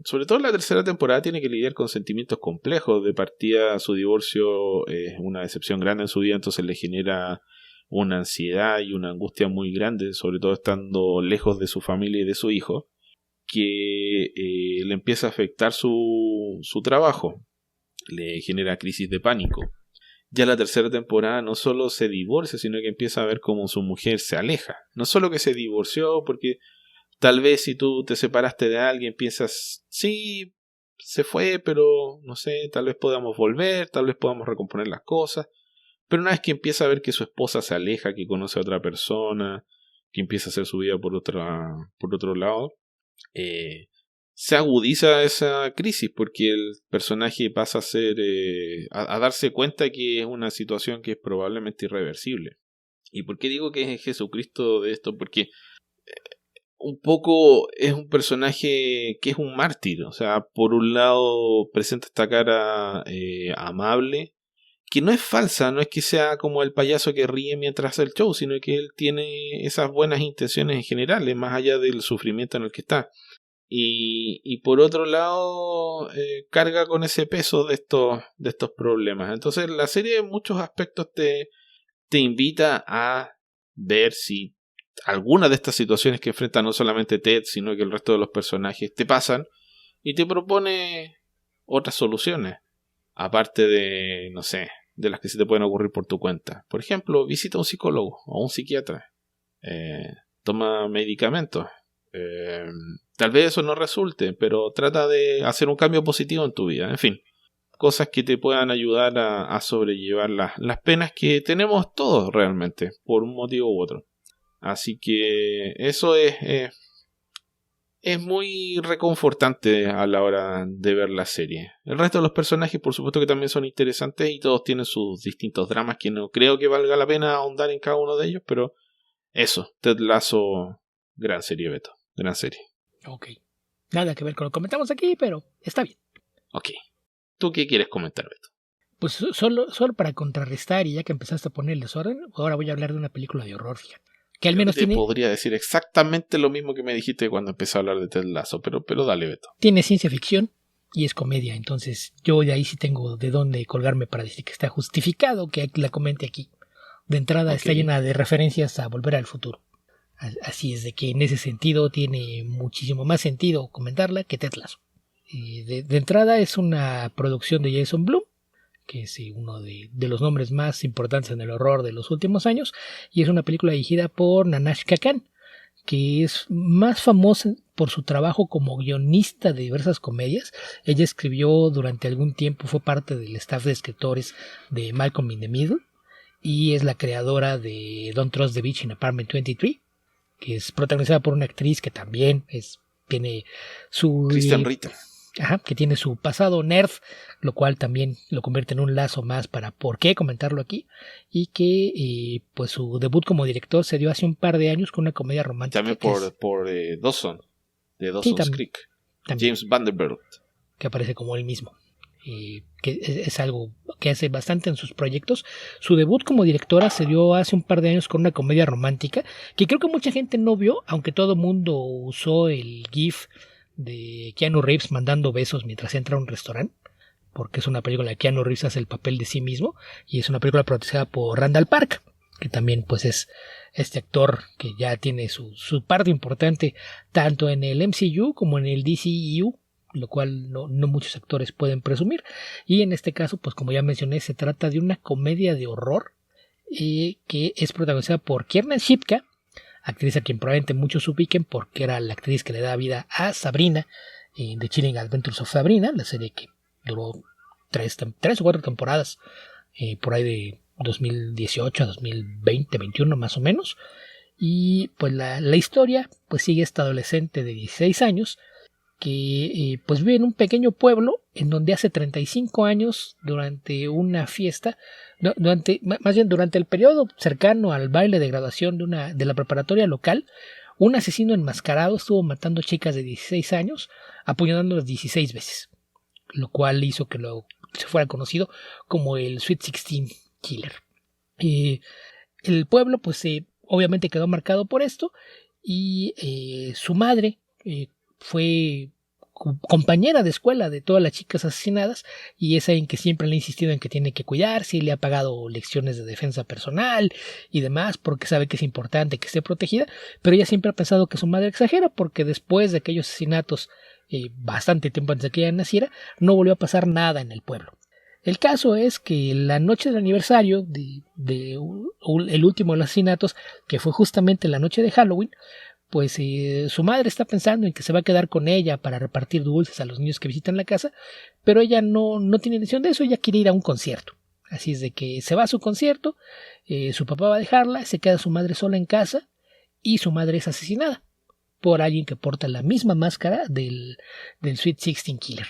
sobre todo en la tercera temporada, tiene que lidiar con sentimientos complejos. De partida, su divorcio es una decepción grande en su vida, entonces le genera una ansiedad y una angustia muy grande, sobre todo estando lejos de su familia y de su hijo, que le empieza a afectar su trabajo, le genera crisis de pánico. Ya la tercera temporada no solo se divorcia, sino que empieza a ver cómo su mujer se aleja. No solo que se divorció, porque tal vez si tú te separaste de alguien piensas, sí, se fue, pero no sé, tal vez podamos volver, tal vez podamos recomponer las cosas. Pero una vez que empieza a ver que su esposa se aleja, que conoce a otra persona, que empieza a hacer su vida por otro lado, se agudiza esa crisis porque el personaje pasa a ser a darse cuenta que es una situación que es probablemente irreversible. ¿Y por qué digo que es Jesucristo de esto? Porque un poco es un personaje que es un mártir. O sea, por un lado presenta esta cara amable, que no es falsa, no es que sea como el payaso que ríe mientras hace el show, sino que él tiene esas buenas intenciones en general, más allá del sufrimiento en el que está. Y por otro lado, carga con ese peso de estos problemas. Entonces la serie en muchos aspectos te invita a ver si algunas de estas situaciones que enfrenta no solamente Ted, sino que el resto de los personajes te pasan, y te propone otras soluciones, aparte de, no sé, de las que se te pueden ocurrir por tu cuenta. Por ejemplo, visita a un psicólogo o un psiquiatra, toma medicamentos. Tal vez eso no resulte, pero trata de hacer un cambio positivo en tu vida. En fin, cosas que te puedan ayudar a sobrellevar las penas que tenemos todos realmente, por un motivo u otro. Así que eso es muy reconfortante a la hora de ver la serie. El resto de los personajes, por supuesto que también son interesantes y todos tienen sus distintos dramas que no creo que valga la pena ahondar en cada uno de ellos, pero eso, Ted Lasso, gran serie, Beto, gran serie. Ok, nada que ver con lo que comentamos aquí, pero está bien. Ok, ¿tú qué quieres comentar, Beto? Pues solo para contrarrestar, y ya que empezaste a poner el desorden, ahora voy a hablar de una película de horror, fíjate. Que al menos podría decir exactamente lo mismo que me dijiste cuando empecé a hablar de Ted Lasso, pero dale, Beto. Tiene ciencia ficción y es comedia, entonces yo de ahí sí tengo de dónde colgarme para decir que está justificado que la comente aquí. De entrada está llena de referencias a Volver al Futuro. Así es de que en ese sentido tiene muchísimo más sentido comentarla que Ted Lasso. De entrada es una producción de Jason Blum, que es uno de los nombres más importantes en el horror de los últimos años, y es una película dirigida por Nahnatchka Khan, que es más famosa por su trabajo como guionista de diversas comedias. Ella escribió durante algún tiempo, fue parte del staff de escritores de Malcolm in the Middle, y es la creadora de Don't Trust the Beach in Apartment 23, que es protagonizada por una actriz que también tiene su... Kristen Ritter. Que tiene su pasado nerd, lo cual también lo convierte en un lazo más para por qué comentarlo aquí, y que pues su debut como director se dio hace un par de años con una comedia romántica. También por Dawson, de Dawson's Creek, también. James Vanderbilt, que aparece como él mismo, que es algo que hace bastante en sus proyectos. Su debut como directora se dio hace un par de años con una comedia romántica que creo que mucha gente no vio, aunque todo mundo usó el GIF de Keanu Reeves mandando besos mientras entra a un restaurante, porque es una película en la que Keanu Reeves hace el papel de sí mismo, y es una película protagonizada por Randall Park, que también pues es este actor que ya tiene su parte importante tanto en el MCU como en el DCEU, lo cual no muchos actores pueden presumir. Y en este caso, pues como ya mencioné, se trata de una comedia de horror que es protagonizada por Kiernan Shipka, actriz a quien probablemente muchos ubiquen porque era la actriz que le da vida a Sabrina en The Chilling Adventures of Sabrina, la serie que duró 3 o 4 temporadas, por ahí de 2018 a 2020, 21 más o menos. Y pues la historia pues sigue esta adolescente de 16 años que pues vive en un pequeño pueblo en donde hace 35 años, durante una fiesta, durante el periodo cercano al baile de graduación de la preparatoria local, un asesino enmascarado estuvo matando chicas de 16 años, apuñalándolas 16 veces, lo cual hizo que se fuera conocido como el Sweet 16 Killer. El pueblo pues obviamente quedó marcado por esto, y su madre fue compañera de escuela de todas las chicas asesinadas, y es en que siempre le ha insistido en que tiene que cuidarse, y le ha pagado lecciones de defensa personal y demás porque sabe que es importante que esté protegida, pero ella siempre ha pensado que su madre exagera, porque después de aquellos asesinatos, bastante tiempo antes de que ella naciera, no volvió a pasar nada en el pueblo. El caso es que la noche del aniversario de el último de los asesinatos, que fue justamente la noche de Halloween, pues su madre está pensando en que se va a quedar con ella para repartir dulces a los niños que visitan la casa, pero ella no tiene intención de eso, ella quiere ir a un concierto. Así es de que se va a su concierto, su papá va a dejarla, se queda su madre sola en casa, y su madre es asesinada por alguien que porta la misma máscara del Sweet 16 Killer.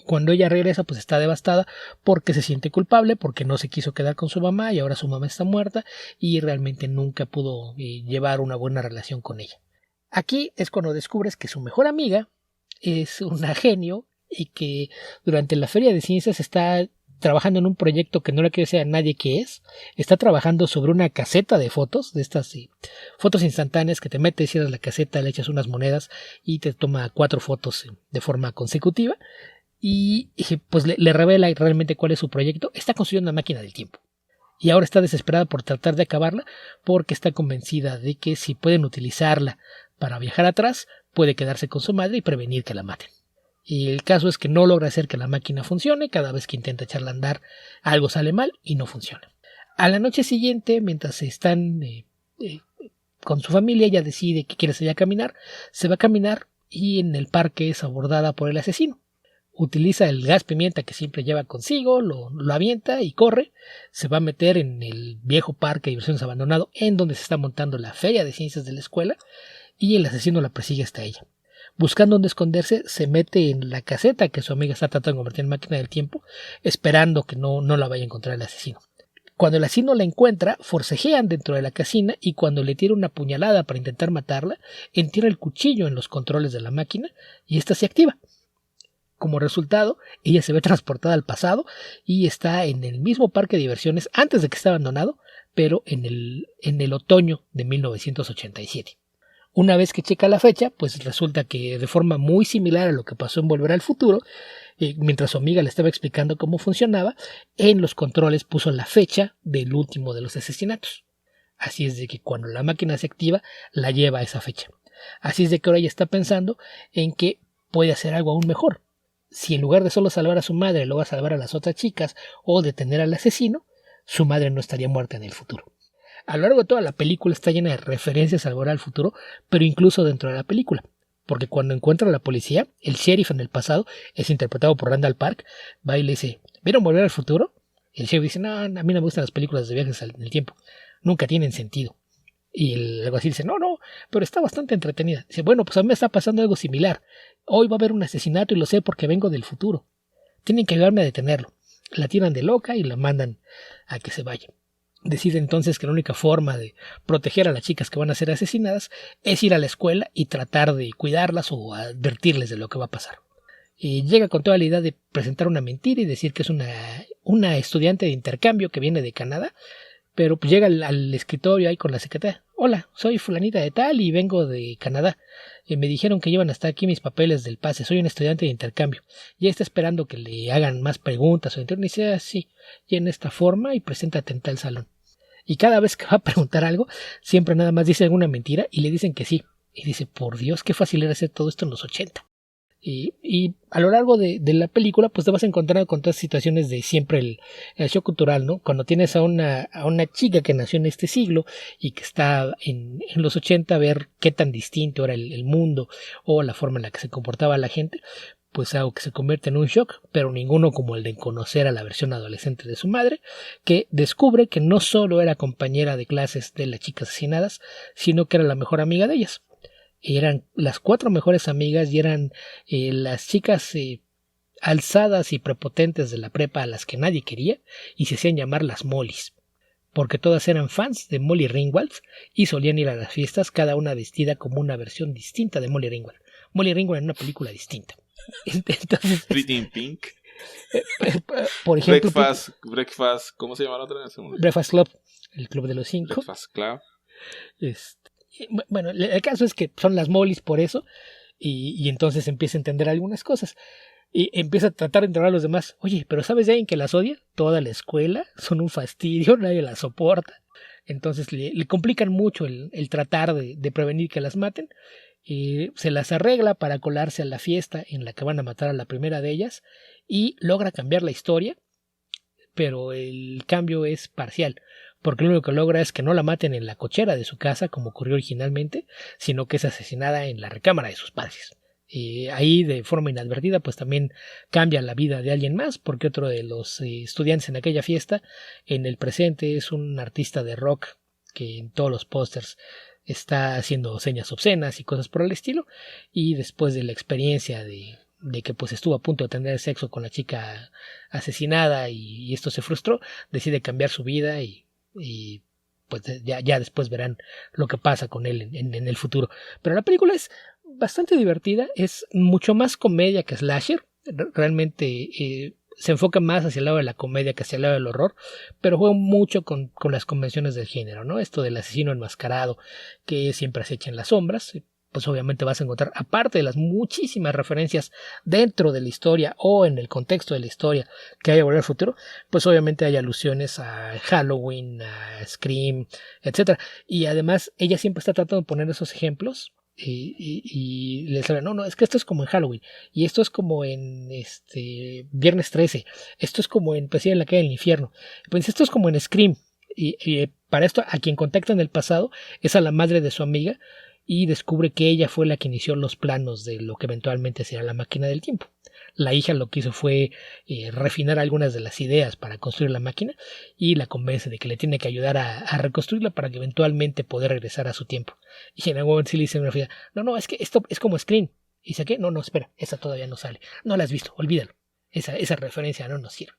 Cuando ella regresa, pues está devastada porque se siente culpable, porque no se quiso quedar con su mamá y ahora su mamá está muerta y realmente nunca pudo llevar una buena relación con ella. Aquí es cuando descubres que su mejor amiga es una genio y que durante la Feria de Ciencias está trabajando en un proyecto que no le quiere decir a nadie qué es. Está trabajando sobre una caseta de fotos, de estas fotos instantáneas que te metes, cierras la caseta, le echas unas monedas y te toma 4 fotos de forma consecutiva. Y pues le revela realmente cuál es su proyecto. Está construyendo una máquina del tiempo y ahora está desesperada por tratar de acabarla porque está convencida de que si pueden utilizarla para viajar atrás puede quedarse con su madre y prevenir que la maten. Y el caso es que no logra hacer que la máquina funcione. Cada vez que intenta echarla a andar algo sale mal y no funciona. A la noche siguiente, mientras están con su familia, ella decide que quiere salir a caminar. Se va a caminar y en el parque es abordada por el asesino. Utiliza el gas pimienta que siempre lleva consigo, lo avienta y corre. Se va a meter en el viejo parque de diversiones abandonado en donde se está montando la feria de ciencias de la escuela y el asesino la persigue hasta ella. Buscando dónde esconderse, se mete en la caseta que su amiga está tratando de convertir en máquina del tiempo, esperando que no la vaya a encontrar el asesino. Cuando el asesino la encuentra, forcejean dentro de la casina y cuando le tira una puñalada para intentar matarla, entierra el cuchillo en los controles de la máquina y ésta se activa. Como resultado, ella se ve transportada al pasado y está en el mismo parque de diversiones antes de que esté abandonado, pero en el otoño de 1987. Una vez que checa la fecha, pues resulta que de forma muy similar a lo que pasó en Volver al Futuro, mientras su amiga le estaba explicando cómo funcionaba, en los controles puso la fecha del último de los asesinatos. Así es de que cuando la máquina se activa, la lleva a esa fecha. Así es de que ahora ella está pensando en que puede hacer algo aún mejor. Si en lugar de solo salvar a su madre, logra salvar a las otras chicas o detener al asesino, su madre no estaría muerta en el futuro. A lo largo de toda la película está llena de referencias al Volver al Futuro, pero incluso dentro de la película. Porque cuando encuentra a la policía, el sheriff en el pasado es interpretado por Randall Park, va y le dice, ¿vieron Volver al Futuro? Y el sheriff dice, no, a mí no me gustan las películas de viajes en el tiempo, nunca tienen sentido. Y el alguacil dice, no, pero está bastante entretenida. Dice, bueno, pues a mí me está pasando algo similar. Hoy va a haber un asesinato y lo sé porque vengo del futuro. Tienen que ayudarme a detenerlo. La tiran de loca y la mandan a que se vaya. Decide entonces que la única forma de proteger a las chicas que van a ser asesinadas es ir a la escuela y tratar de cuidarlas o advertirles de lo que va a pasar. Y llega con toda la idea de presentar una mentira y decir que es una estudiante de intercambio que viene de Canadá, pero pues llega al escritorio ahí con la secretaria. Hola, soy fulanita de tal y vengo de Canadá. Me dijeron que iban a estar aquí mis papeles del pase. Soy un estudiante de intercambio. Ya está esperando que le hagan más preguntas o interno. Y dice así, y en esta forma y preséntate en tal salón. Y cada vez que va a preguntar algo, siempre nada más dice alguna mentira y le dicen que sí. Y dice, por Dios, qué fácil era hacer todo esto en los 80. Y a lo largo de la película pues te vas a encontrar con todas situaciones de siempre el shock cultural, ¿no? Cuando tienes a una chica que nació en este siglo y que está en los 80, ver qué tan distinto era el mundo o la forma en la que se comportaba la gente, pues algo que se convierte en un shock, pero ninguno como el de conocer a la versión adolescente de su madre, que descubre que no solo era compañera de clases de las chicas asesinadas, sino que era la mejor amiga de ellas. Eran las 4 mejores amigas y eran las chicas alzadas y prepotentes de la prepa a las que nadie quería y se hacían llamar las Mollys, porque todas eran fans de Molly Ringwald y solían ir a las fiestas cada una vestida como una versión distinta de Molly Ringwald. Molly Ringwald en una película distinta. Entonces, Pretty in Pink. Por ejemplo, Breakfast, ¿cómo se llama la otra? Breakfast Club, el club de los 5. Breakfast Club. Bueno, el caso es que son las Mollys por eso, y entonces empieza a entender algunas cosas. Y empieza a tratar de entender a los demás. Oye, pero ¿sabes de alguien que las odia? Toda la escuela, son un fastidio, nadie las soporta. Entonces le complican mucho el tratar de prevenir que las maten. Se las arregla para colarse a la fiesta en la que van a matar a la primera de ellas y logra cambiar la historia, pero el cambio es parcial. Porque lo único que logra es que no la maten en la cochera de su casa como ocurrió originalmente, sino que es asesinada en la recámara de sus padres. Ahí de forma inadvertida pues también cambia la vida de alguien más, porque otro de los estudiantes en aquella fiesta en el presente es un artista de rock que en todos los pósters está haciendo señas obscenas y cosas por el estilo, y después de la experiencia de que pues estuvo a punto de tener sexo con la chica asesinada y esto se frustró, decide cambiar su vida y pues ya después verán lo que pasa con él en el futuro. Pero la película es bastante divertida, es mucho más comedia que slasher, realmente se enfoca más hacia el lado de la comedia que hacia el lado del horror, pero juega mucho con las convenciones del género, ¿no? Esto del asesino enmascarado que siempre acecha en las sombras, pues obviamente vas a encontrar, aparte de las muchísimas referencias dentro de la historia o en el contexto de la historia que hay a Volver al Futuro, pues obviamente hay alusiones a Halloween, a Scream, etcétera. Y además ella siempre está tratando de poner esos ejemplos y les habla, no, es que esto es como en Halloween, y esto es como en Viernes 13, esto es como en Pesadilla en la calle del infierno, pues esto es como en Scream, y para esto a quien contacta en el pasado es a la madre de su amiga, y descubre que ella fue la que inició los planos de lo que eventualmente será la máquina del tiempo. La hija lo que hizo fue refinar algunas de las ideas para construir la máquina y la convence de que le tiene que ayudar a reconstruirla para que eventualmente poder regresar a su tiempo. Y en algún momento sí le dice a una fila, no, es que esto es como Screen. Y dice, ¿qué? No, espera, esa todavía no sale. No la has visto, olvídalo. Esa referencia no nos sirve.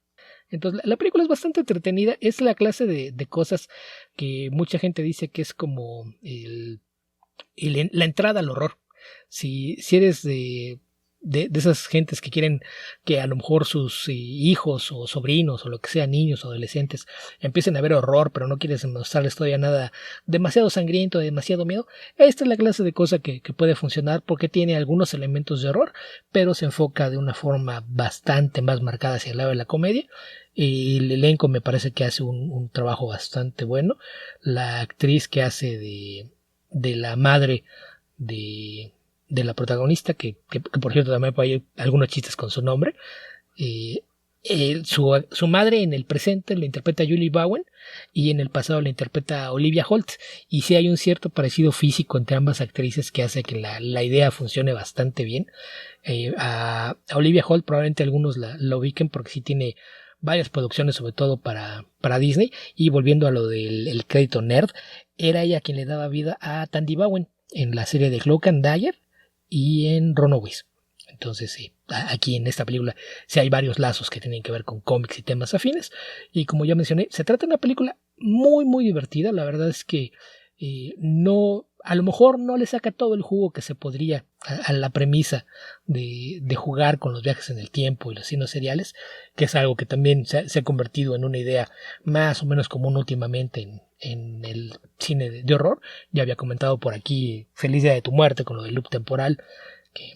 Entonces la película es bastante entretenida, es la clase de cosas que mucha gente dice que es como la entrada al horror. Si eres de esas gentes que quieren que a lo mejor sus hijos o sobrinos o lo que sea, niños o adolescentes, empiecen a ver horror, pero no quieres mostrarles todavía nada demasiado sangriento, demasiado miedo, esta es la clase de cosa que puede funcionar porque tiene algunos elementos de horror, pero se enfoca de una forma bastante más marcada hacia el lado de la comedia. El elenco me parece que hace un trabajo bastante bueno. La actriz que hace de la madre de la protagonista, que por cierto también hay algunos chistes con su nombre. Su madre en el presente la interpreta Julie Bowen y en el pasado la interpreta Olivia Holt, y sí hay un cierto parecido físico entre ambas actrices que hace que la idea funcione bastante bien. A Olivia Holt probablemente algunos la ubiquen porque sí tiene varias producciones, sobre todo para Disney, y volviendo a lo del crédito nerd, era ella quien le daba vida a Tandy Bowen en la serie de Cloak and Dagger y en Runaways. Entonces aquí en esta película sí hay varios lazos que tienen que ver con cómics y temas afines, y como ya mencioné, se trata de una película muy muy divertida. La verdad es que a lo mejor no le saca todo el jugo que se podría a la premisa de jugar con los viajes en el tiempo y los signos seriales, que es algo que también se ha convertido en una idea más o menos común últimamente en el cine de horror. Ya había comentado por aquí Feliz Día de tu Muerte con lo del loop temporal,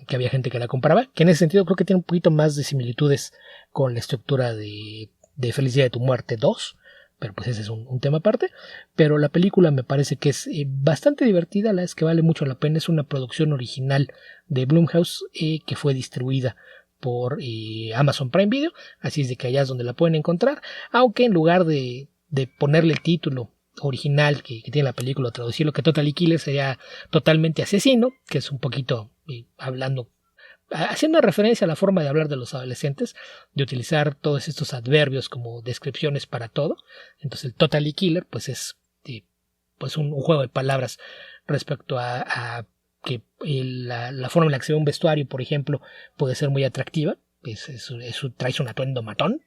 que había gente que la comparaba, que en ese sentido creo que tiene un poquito más de similitudes con la estructura de Feliz Día de tu Muerte 2, pero pues ese es un tema aparte. Pero la película me parece que es bastante divertida, la es que vale mucho la pena. Es una producción original de Blumhouse que fue distribuida por Amazon Prime Video, así es de que allá es donde la pueden encontrar, aunque en lugar de ponerle el título original que tiene la película, traducirlo que Totally Killer sería Totalmente Asesino, que es un poquito haciendo referencia a la forma de hablar de los adolescentes, de utilizar todos estos adverbios como descripciones para todo. Entonces el Totally Killer pues es pues un juego de palabras respecto a que la forma en la que se ve un vestuario, por ejemplo, puede ser muy atractiva. Traes un atuendo matón,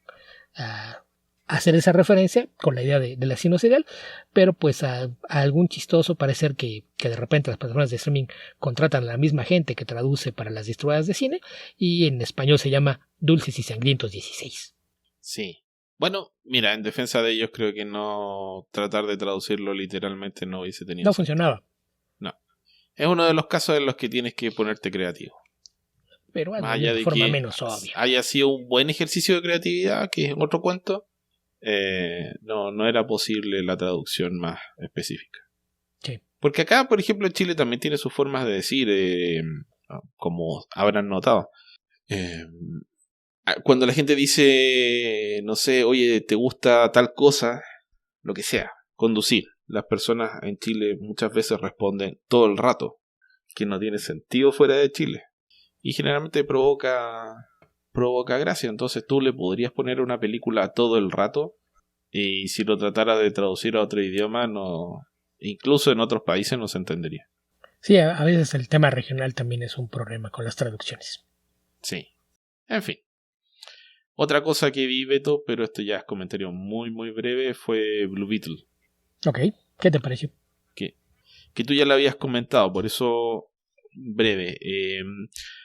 hacer esa referencia con la idea del asesino serial, pero pues a algún chistoso parecer que de repente las plataformas de streaming contratan a la misma gente que traduce para las distribuidoras de cine, y en español se llama Dulces y Sangrientos 16. Sí. Bueno, mira, en defensa de ellos creo que no tratar de traducirlo literalmente no hubiese tenido No sentido. Funcionaba. No. Es uno de los casos en los que tienes que ponerte creativo. Pero más allá de forma que menos obvia. haya sido un buen ejercicio de creatividad, que es otro cuento, no era posible la traducción más específica. Sí. Porque acá, por ejemplo, en Chile también tiene sus formas de decir, como habrán notado. Cuando la gente dice, no sé, oye, ¿te gusta tal cosa? Lo que sea, conducir. Las personas en Chile muchas veces responden todo el rato, que no tiene sentido fuera de Chile. Y generalmente provoca gracia. Entonces tú le podrías poner una película todo el rato, y si lo tratara de traducir a otro idioma no Incluso en otros países no se entendería. Sí, a veces el tema regional también es un problema con las traducciones. Sí. En fin. Otra cosa que vi, Beto, pero esto ya es comentario muy, muy breve, fue Blue Beetle. Ok, ¿qué te pareció? Que tú ya lo habías comentado, por eso breve.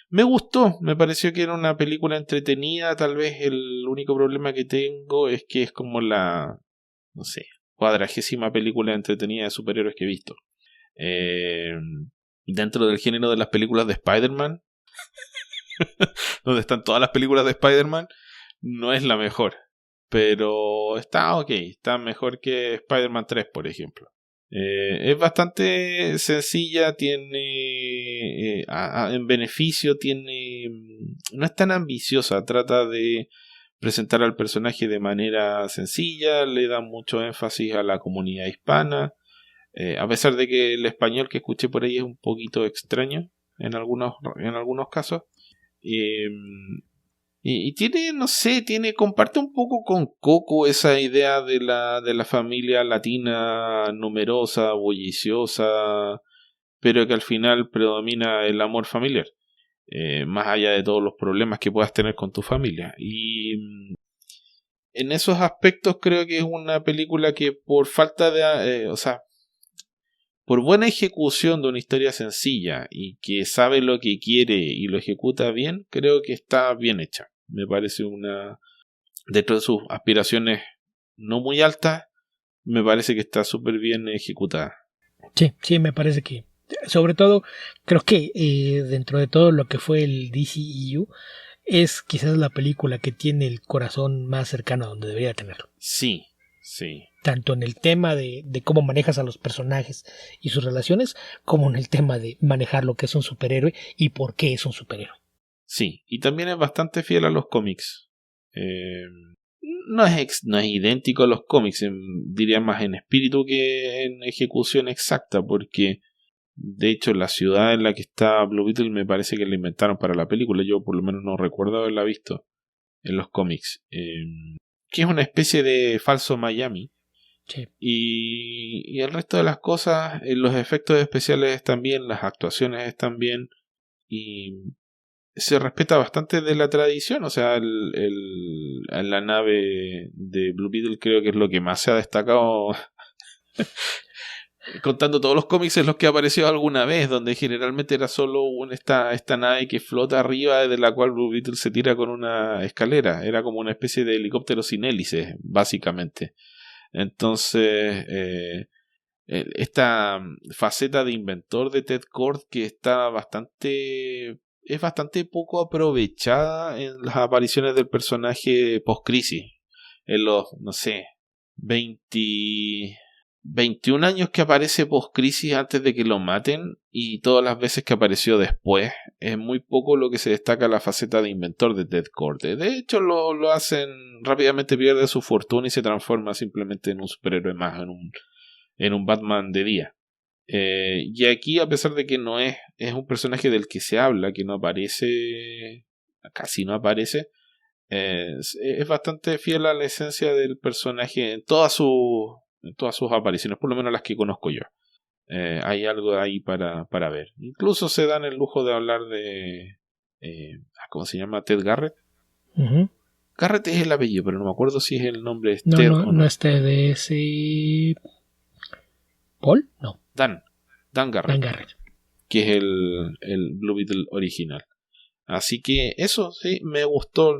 Me gustó, me pareció que era una película entretenida. Tal vez el único problema que tengo es que es como la, no sé, 40ª película entretenida de superhéroes que he visto. Dentro del género de las películas de Spider-Man, donde están todas las películas de Spider-Man, no es la mejor. Pero está ok, está mejor que Spider-Man 3, por ejemplo. Es bastante sencilla, tiene en beneficio, no es tan ambiciosa, trata de presentar al personaje de manera sencilla, le da mucho énfasis a la comunidad hispana, a pesar de que el español que escuché por ahí es un poquito extraño en algunos casos. Y tiene, no sé, comparte un poco con Coco esa idea de la familia latina numerosa, bulliciosa, pero que al final predomina el amor familiar, más allá de todos los problemas que puedas tener con tu familia. Y en esos aspectos creo que es una película que por falta de, por buena ejecución de una historia sencilla y que sabe lo que quiere y lo ejecuta bien, creo que está bien hecha. Me parece dentro de sus aspiraciones no muy altas, me parece que está súper bien ejecutada. Sí, me parece que, sobre todo, creo que dentro de todo lo que fue el DCEU, es quizás la película que tiene el corazón más cercano a donde debería tenerlo. Sí. Tanto en el tema de cómo manejas a los personajes y sus relaciones, como en el tema de manejar lo que es un superhéroe y por qué es un superhéroe. Sí, y también es bastante fiel a los cómics. No es idéntico a los cómics, diría más en espíritu que en ejecución exacta, porque de hecho la ciudad en la que está Blue Beetle me parece que la inventaron para la película. Yo por lo menos no recuerdo haberla visto en los cómics. Que es una especie de falso Miami. Sí. Y el resto de las cosas, los efectos especiales están bien, las actuaciones están bien, y se respeta bastante de la tradición. O sea, la nave de Blue Beetle creo que es lo que más se ha destacado contando todos los cómics en los que apareció alguna vez, donde generalmente era solo esta nave que flota arriba, de la cual Blue Beetle se tira con una escalera. Era como una especie de helicóptero sin hélices, básicamente. Entonces, esta faceta de inventor de Ted Kord, que es bastante poco aprovechada en las apariciones del personaje post-crisis. En los, no sé, 21 años que aparece post-crisis antes de que lo maten, y todas las veces que apareció después, es muy poco lo que se destaca la faceta de inventor de Ted Kord. De hecho, lo hacen rápidamente, pierde su fortuna y se transforma simplemente en un superhéroe más, en un Batman de día. Y aquí, a pesar de que no es un personaje del que se habla, que no aparece, casi no aparece, es bastante fiel a la esencia del personaje en todas sus apariciones, por lo menos las que conozco yo. Hay algo ahí para ver. Incluso se dan el lujo de hablar de ¿cómo se llama? Ted Garrett. Uh-huh. Garrett es el apellido, pero no me acuerdo si es el nombre de Ted o no. No es Ted, es ¿Paul? No. Dan Garrett. Dan Garrett. Que es el Blue Beetle original. Así que eso sí, me gustó.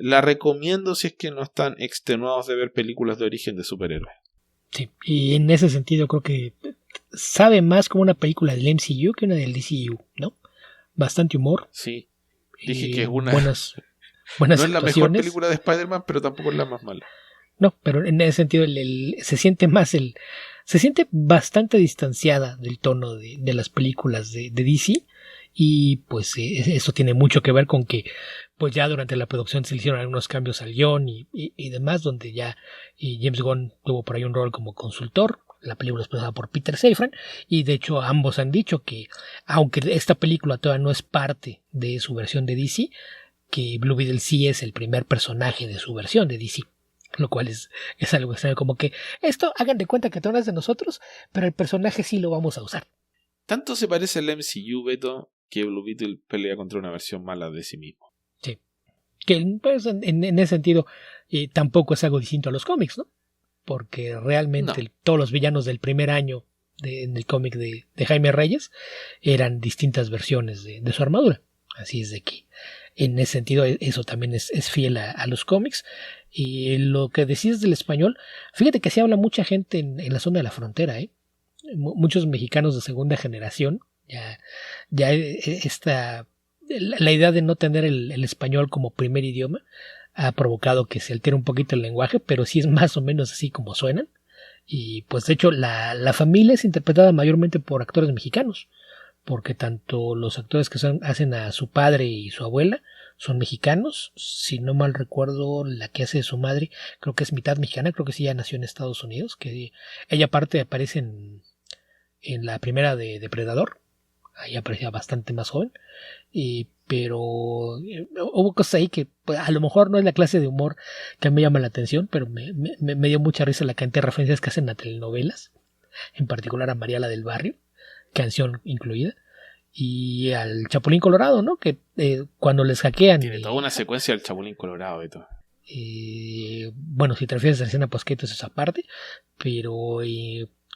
La recomiendo si es que no están extenuados de ver películas de origen de superhéroes. Sí, y en ese sentido creo que sabe más como una película del MCU que una del DCU, ¿no? Bastante humor. Sí, dije que es una... Buenas no es la mejor película de Spider-Man, pero tampoco es la más mala. No, pero en ese sentido se siente más se siente bastante distanciada del tono de las películas de DC, y pues eso tiene mucho que ver con que pues ya durante la producción se le hicieron algunos cambios al guión y demás, donde ya James Gunn tuvo por ahí un rol como consultor. La película es presentada por Peter Safran, y de hecho ambos han dicho que aunque esta película todavía no es parte de su versión de DC, que Blue Beetle sí es el primer personaje de su versión de DC. Lo cual es algo extraño, como que esto hagan de cuenta que todo es de nosotros, pero el personaje sí lo vamos a usar. Tanto se parece al MCU, Beto, que Blue Beetle pelea contra una versión mala de sí mismo. Sí. Que pues, en ese sentido tampoco es algo distinto a los cómics, ¿no? Porque realmente todos los villanos del primer año en el cómic de Jaime Reyes eran distintas versiones de su armadura. Así es de que en ese sentido eso también es fiel a los cómics. Y lo que decías del español, fíjate que se habla mucha gente en la zona de la frontera, muchos mexicanos de segunda generación, ya la idea de no tener el español como primer idioma ha provocado que se altere un poquito el lenguaje, pero sí es más o menos así como suenan. Y pues de hecho la familia es interpretada mayormente por actores mexicanos, porque tanto los actores que hacen a su padre y su abuela son mexicanos. Si no mal recuerdo, la que hace de su madre creo que es mitad mexicana, creo que sí ya nació en Estados Unidos, que ella aparte aparece en la primera de Depredador, ahí aparecía bastante más joven, pero hubo cosas ahí que pues, a lo mejor no es la clase de humor que a mí me llama la atención, pero me dio mucha risa la cantidad de referencias que hacen a telenovelas, en particular a María la del Barrio, canción incluida, y al Chapulín Colorado, ¿no? Que cuando les hackean... Tiene toda una secuencia del Chapulín Colorado y todo. Bueno, si te refieres a la escena post-crédito es esa parte, pero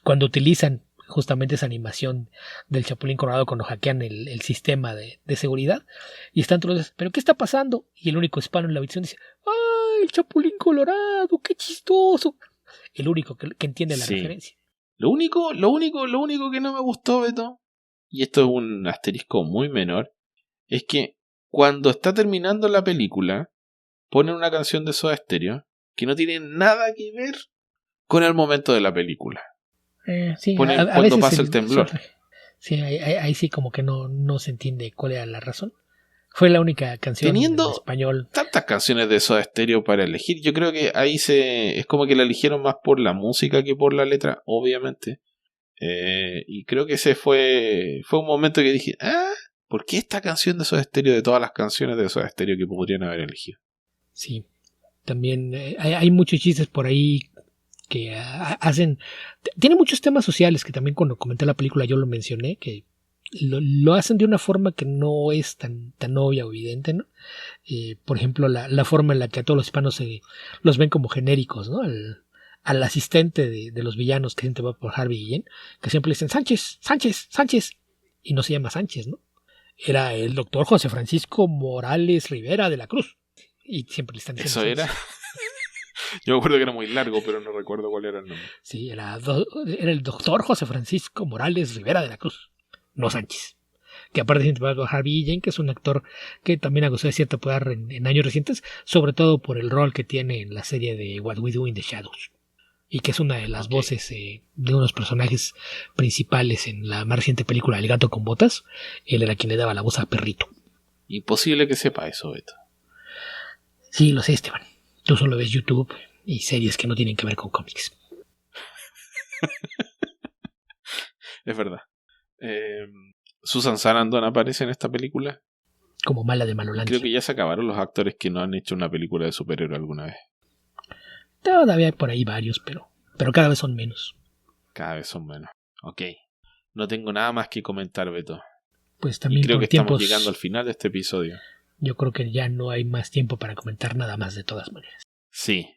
cuando utilizan justamente esa animación del Chapulín Colorado cuando hackean el sistema de seguridad, y están todos, ¿pero qué está pasando? Y el único hispano en la habitación dice, ¡ay, el Chapulín Colorado, qué chistoso! El único que entiende la referencia. Lo único que no me gustó, Beto, y esto es un asterisco muy menor, es que cuando está terminando la película, ponen una canción de Soda Stereo que no tiene nada que ver con el momento de la película. Sí, ponen a cuando pasa el temblor. Sí, ahí sí como que no se entiende cuál era la razón. Fue la única canción teniendo en español. Tantas canciones de Soda Stereo para elegir, yo creo que ahí es como que la eligieron más por la música que por la letra, obviamente. Y creo que ese fue un momento que dije, ¿por qué esta canción de Soda Stereo de todas las canciones de Soda Stereo que podrían haber elegido? Sí, también hay muchos chistes por ahí que hacen... Tiene muchos temas sociales que también cuando comenté la película yo lo mencioné, que lo hacen de una forma que no es tan obvia o evidente, ¿no? Por ejemplo, la forma en la que a todos los hispanos los ven como genéricos, ¿no? Al asistente de los villanos que siempre va por Harvey Guillén, que siempre le dicen Sánchez, Sánchez, Sánchez, y no se llama Sánchez, ¿no? Era el doctor José Francisco Morales Rivera de la Cruz, y siempre le están diciendo ¿eso era? Yo me acuerdo que era muy largo, pero no recuerdo cuál era el nombre. Sí, era el doctor José Francisco Morales Rivera de la Cruz, no Sánchez. Que aparte de Harvey Guillén, que es un actor que también ha gozado de cierto poder en años recientes, sobre todo por el rol que tiene en la serie de What We Do in the Shadows. Y que es una de las voces de unos personajes principales en la más reciente película El gato con botas. Él era quien le daba la voz a Perrito. Imposible que sepa eso, Beto. Sí, lo sé, Esteban. Tú solo ves YouTube y series que no tienen que ver con cómics. Es verdad. Susan Sarandon aparece en esta película. Como mala de Malolandia. Creo que ya se acabaron los actores que no han hecho una película de superhéroe alguna vez. Todavía hay por ahí varios, pero cada vez son menos. Cada vez son menos. Ok. No tengo nada más que comentar, Beto. Pues también y creo por que tiempos, estamos llegando al final de este episodio. Yo creo que ya no hay más tiempo para comentar nada más de todas maneras. Sí,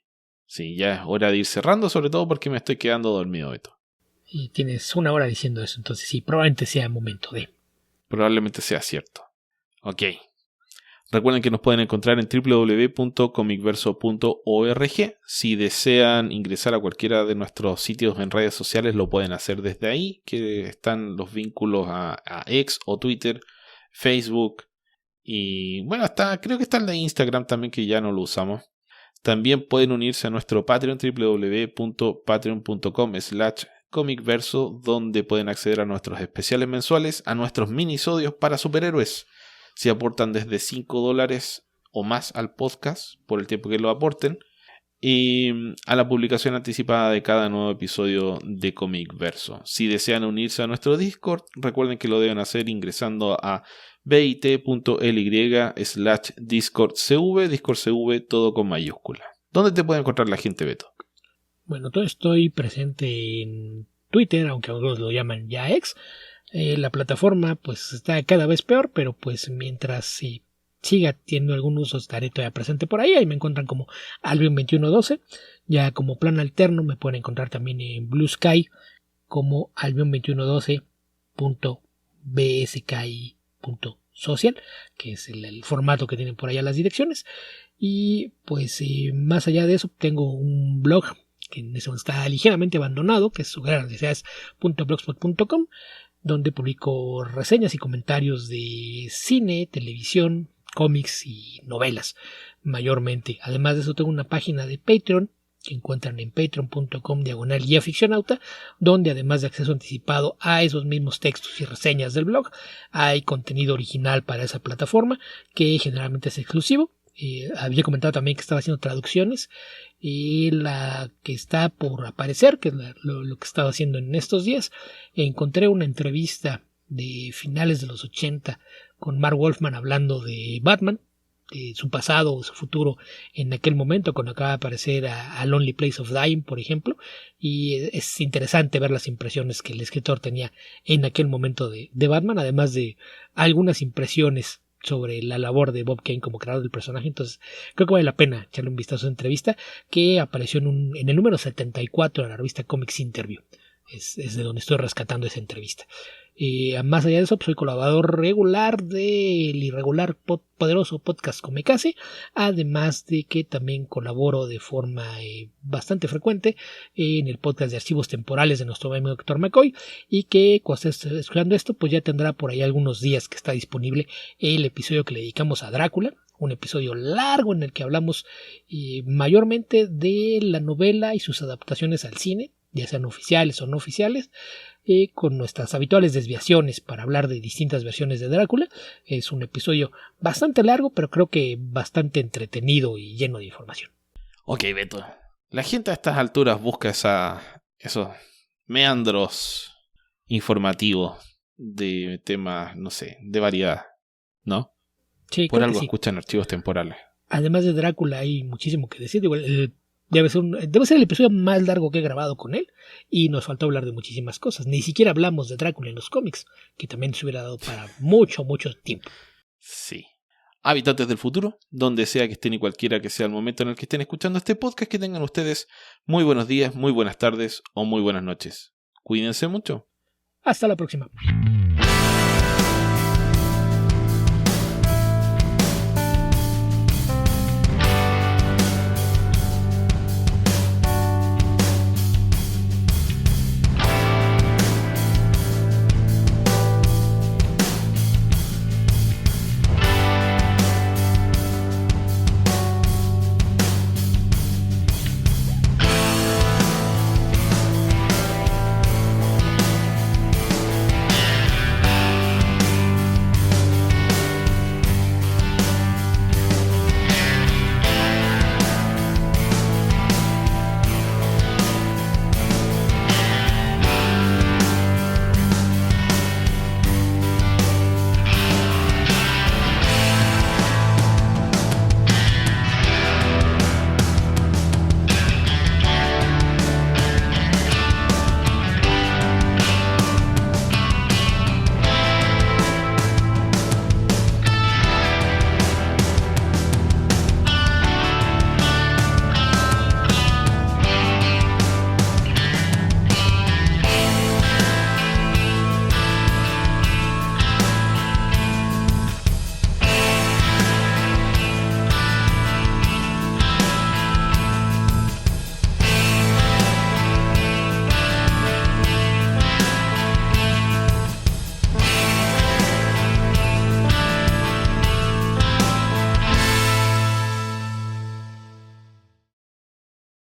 ya es hora de ir cerrando, sobre todo porque me estoy quedando dormido, Beto. Y tienes una hora diciendo eso, entonces sí, probablemente sea momento de... Probablemente sea cierto. Ok. Recuerden que nos pueden encontrar en www.comicverso.org. Si desean ingresar a cualquiera de nuestros sitios en redes sociales, lo pueden hacer desde ahí, que están los vínculos a X o Twitter, Facebook, y bueno, creo que está el de Instagram también, que ya no lo usamos. También pueden unirse a nuestro Patreon, www.patreon.com/comicverso, donde pueden acceder a nuestros especiales mensuales, a nuestros minisodios para superhéroes. Si aportan desde $5 o más al podcast, por el tiempo que lo aporten, y a la publicación anticipada de cada nuevo episodio de Comicverso. Si desean unirse a nuestro Discord, recuerden que lo deben hacer ingresando a bit.ly/discordcv, discordcv todo con mayúscula. ¿Dónde te puede encontrar la gente, Beto? Bueno, estoy presente en Twitter, aunque algunos lo llaman ya X. La plataforma pues está cada vez peor, pero pues mientras siga teniendo algún uso estaré todavía presente por ahí. Ahí me encuentran como Albion2112. Ya como plan alterno me pueden encontrar también en Blue Sky como albion2112.bski.social, que es el formato que tienen por allá las direcciones. Y pues más allá de eso tengo un blog que en eso está ligeramente abandonado, que es sugerandeseas.blogspot.com, donde publico reseñas y comentarios de cine, televisión, cómics y novelas mayormente. Además de eso tengo una página de Patreon que encuentran en patreon.com/guiaficcionauta, donde además de acceso anticipado a esos mismos textos y reseñas del blog, hay contenido original para esa plataforma que generalmente es exclusivo. Había comentado también que estaba haciendo traducciones y la que está por aparecer, que es lo que estaba haciendo en estos días, encontré una entrevista de finales de los 80 con Mark Wolfman hablando de Batman, de su pasado o su futuro en aquel momento, cuando acaba de aparecer a Lonely Place of Dying, por ejemplo, y es interesante ver las impresiones que el escritor tenía en aquel momento de Batman, además de algunas impresiones sobre la labor de Bob Kane como creador del personaje. Entonces creo que vale la pena echarle un vistazo a esa entrevista que apareció en el número 74 de la revista Comics Interview. Es de donde estoy rescatando esa entrevista. Más allá de eso, pues soy colaborador regular del irregular poderoso podcast Comecase, además de que también colaboro de forma bastante frecuente en el podcast de archivos temporales de nuestro amigo Héctor McCoy, y que cuando estés escuchando esto pues ya tendrá por ahí algunos días que está disponible el episodio que le dedicamos a Drácula, un episodio largo en el que hablamos mayormente de la novela y sus adaptaciones al cine, ya sean oficiales o no oficiales, con nuestras habituales desviaciones para hablar de distintas versiones de Drácula. Es un episodio bastante largo, pero creo que bastante entretenido y lleno de información. Ok, Beto. La gente a estas alturas busca esos meandros informativos de temas, no sé, de variedad, ¿no? Sí, por algo sí. Escuchan archivos temporales. Además de Drácula hay muchísimo que decir. Debe ser el episodio más largo que he grabado con él, y nos faltó hablar de muchísimas cosas. Ni siquiera hablamos de Drácula en los cómics, que también se hubiera dado para mucho tiempo. Sí. Habitantes del futuro, donde sea que estén y cualquiera que sea el momento en el que estén escuchando este podcast, que tengan ustedes muy buenos días, muy buenas tardes o muy buenas noches. Cuídense mucho. Hasta la próxima.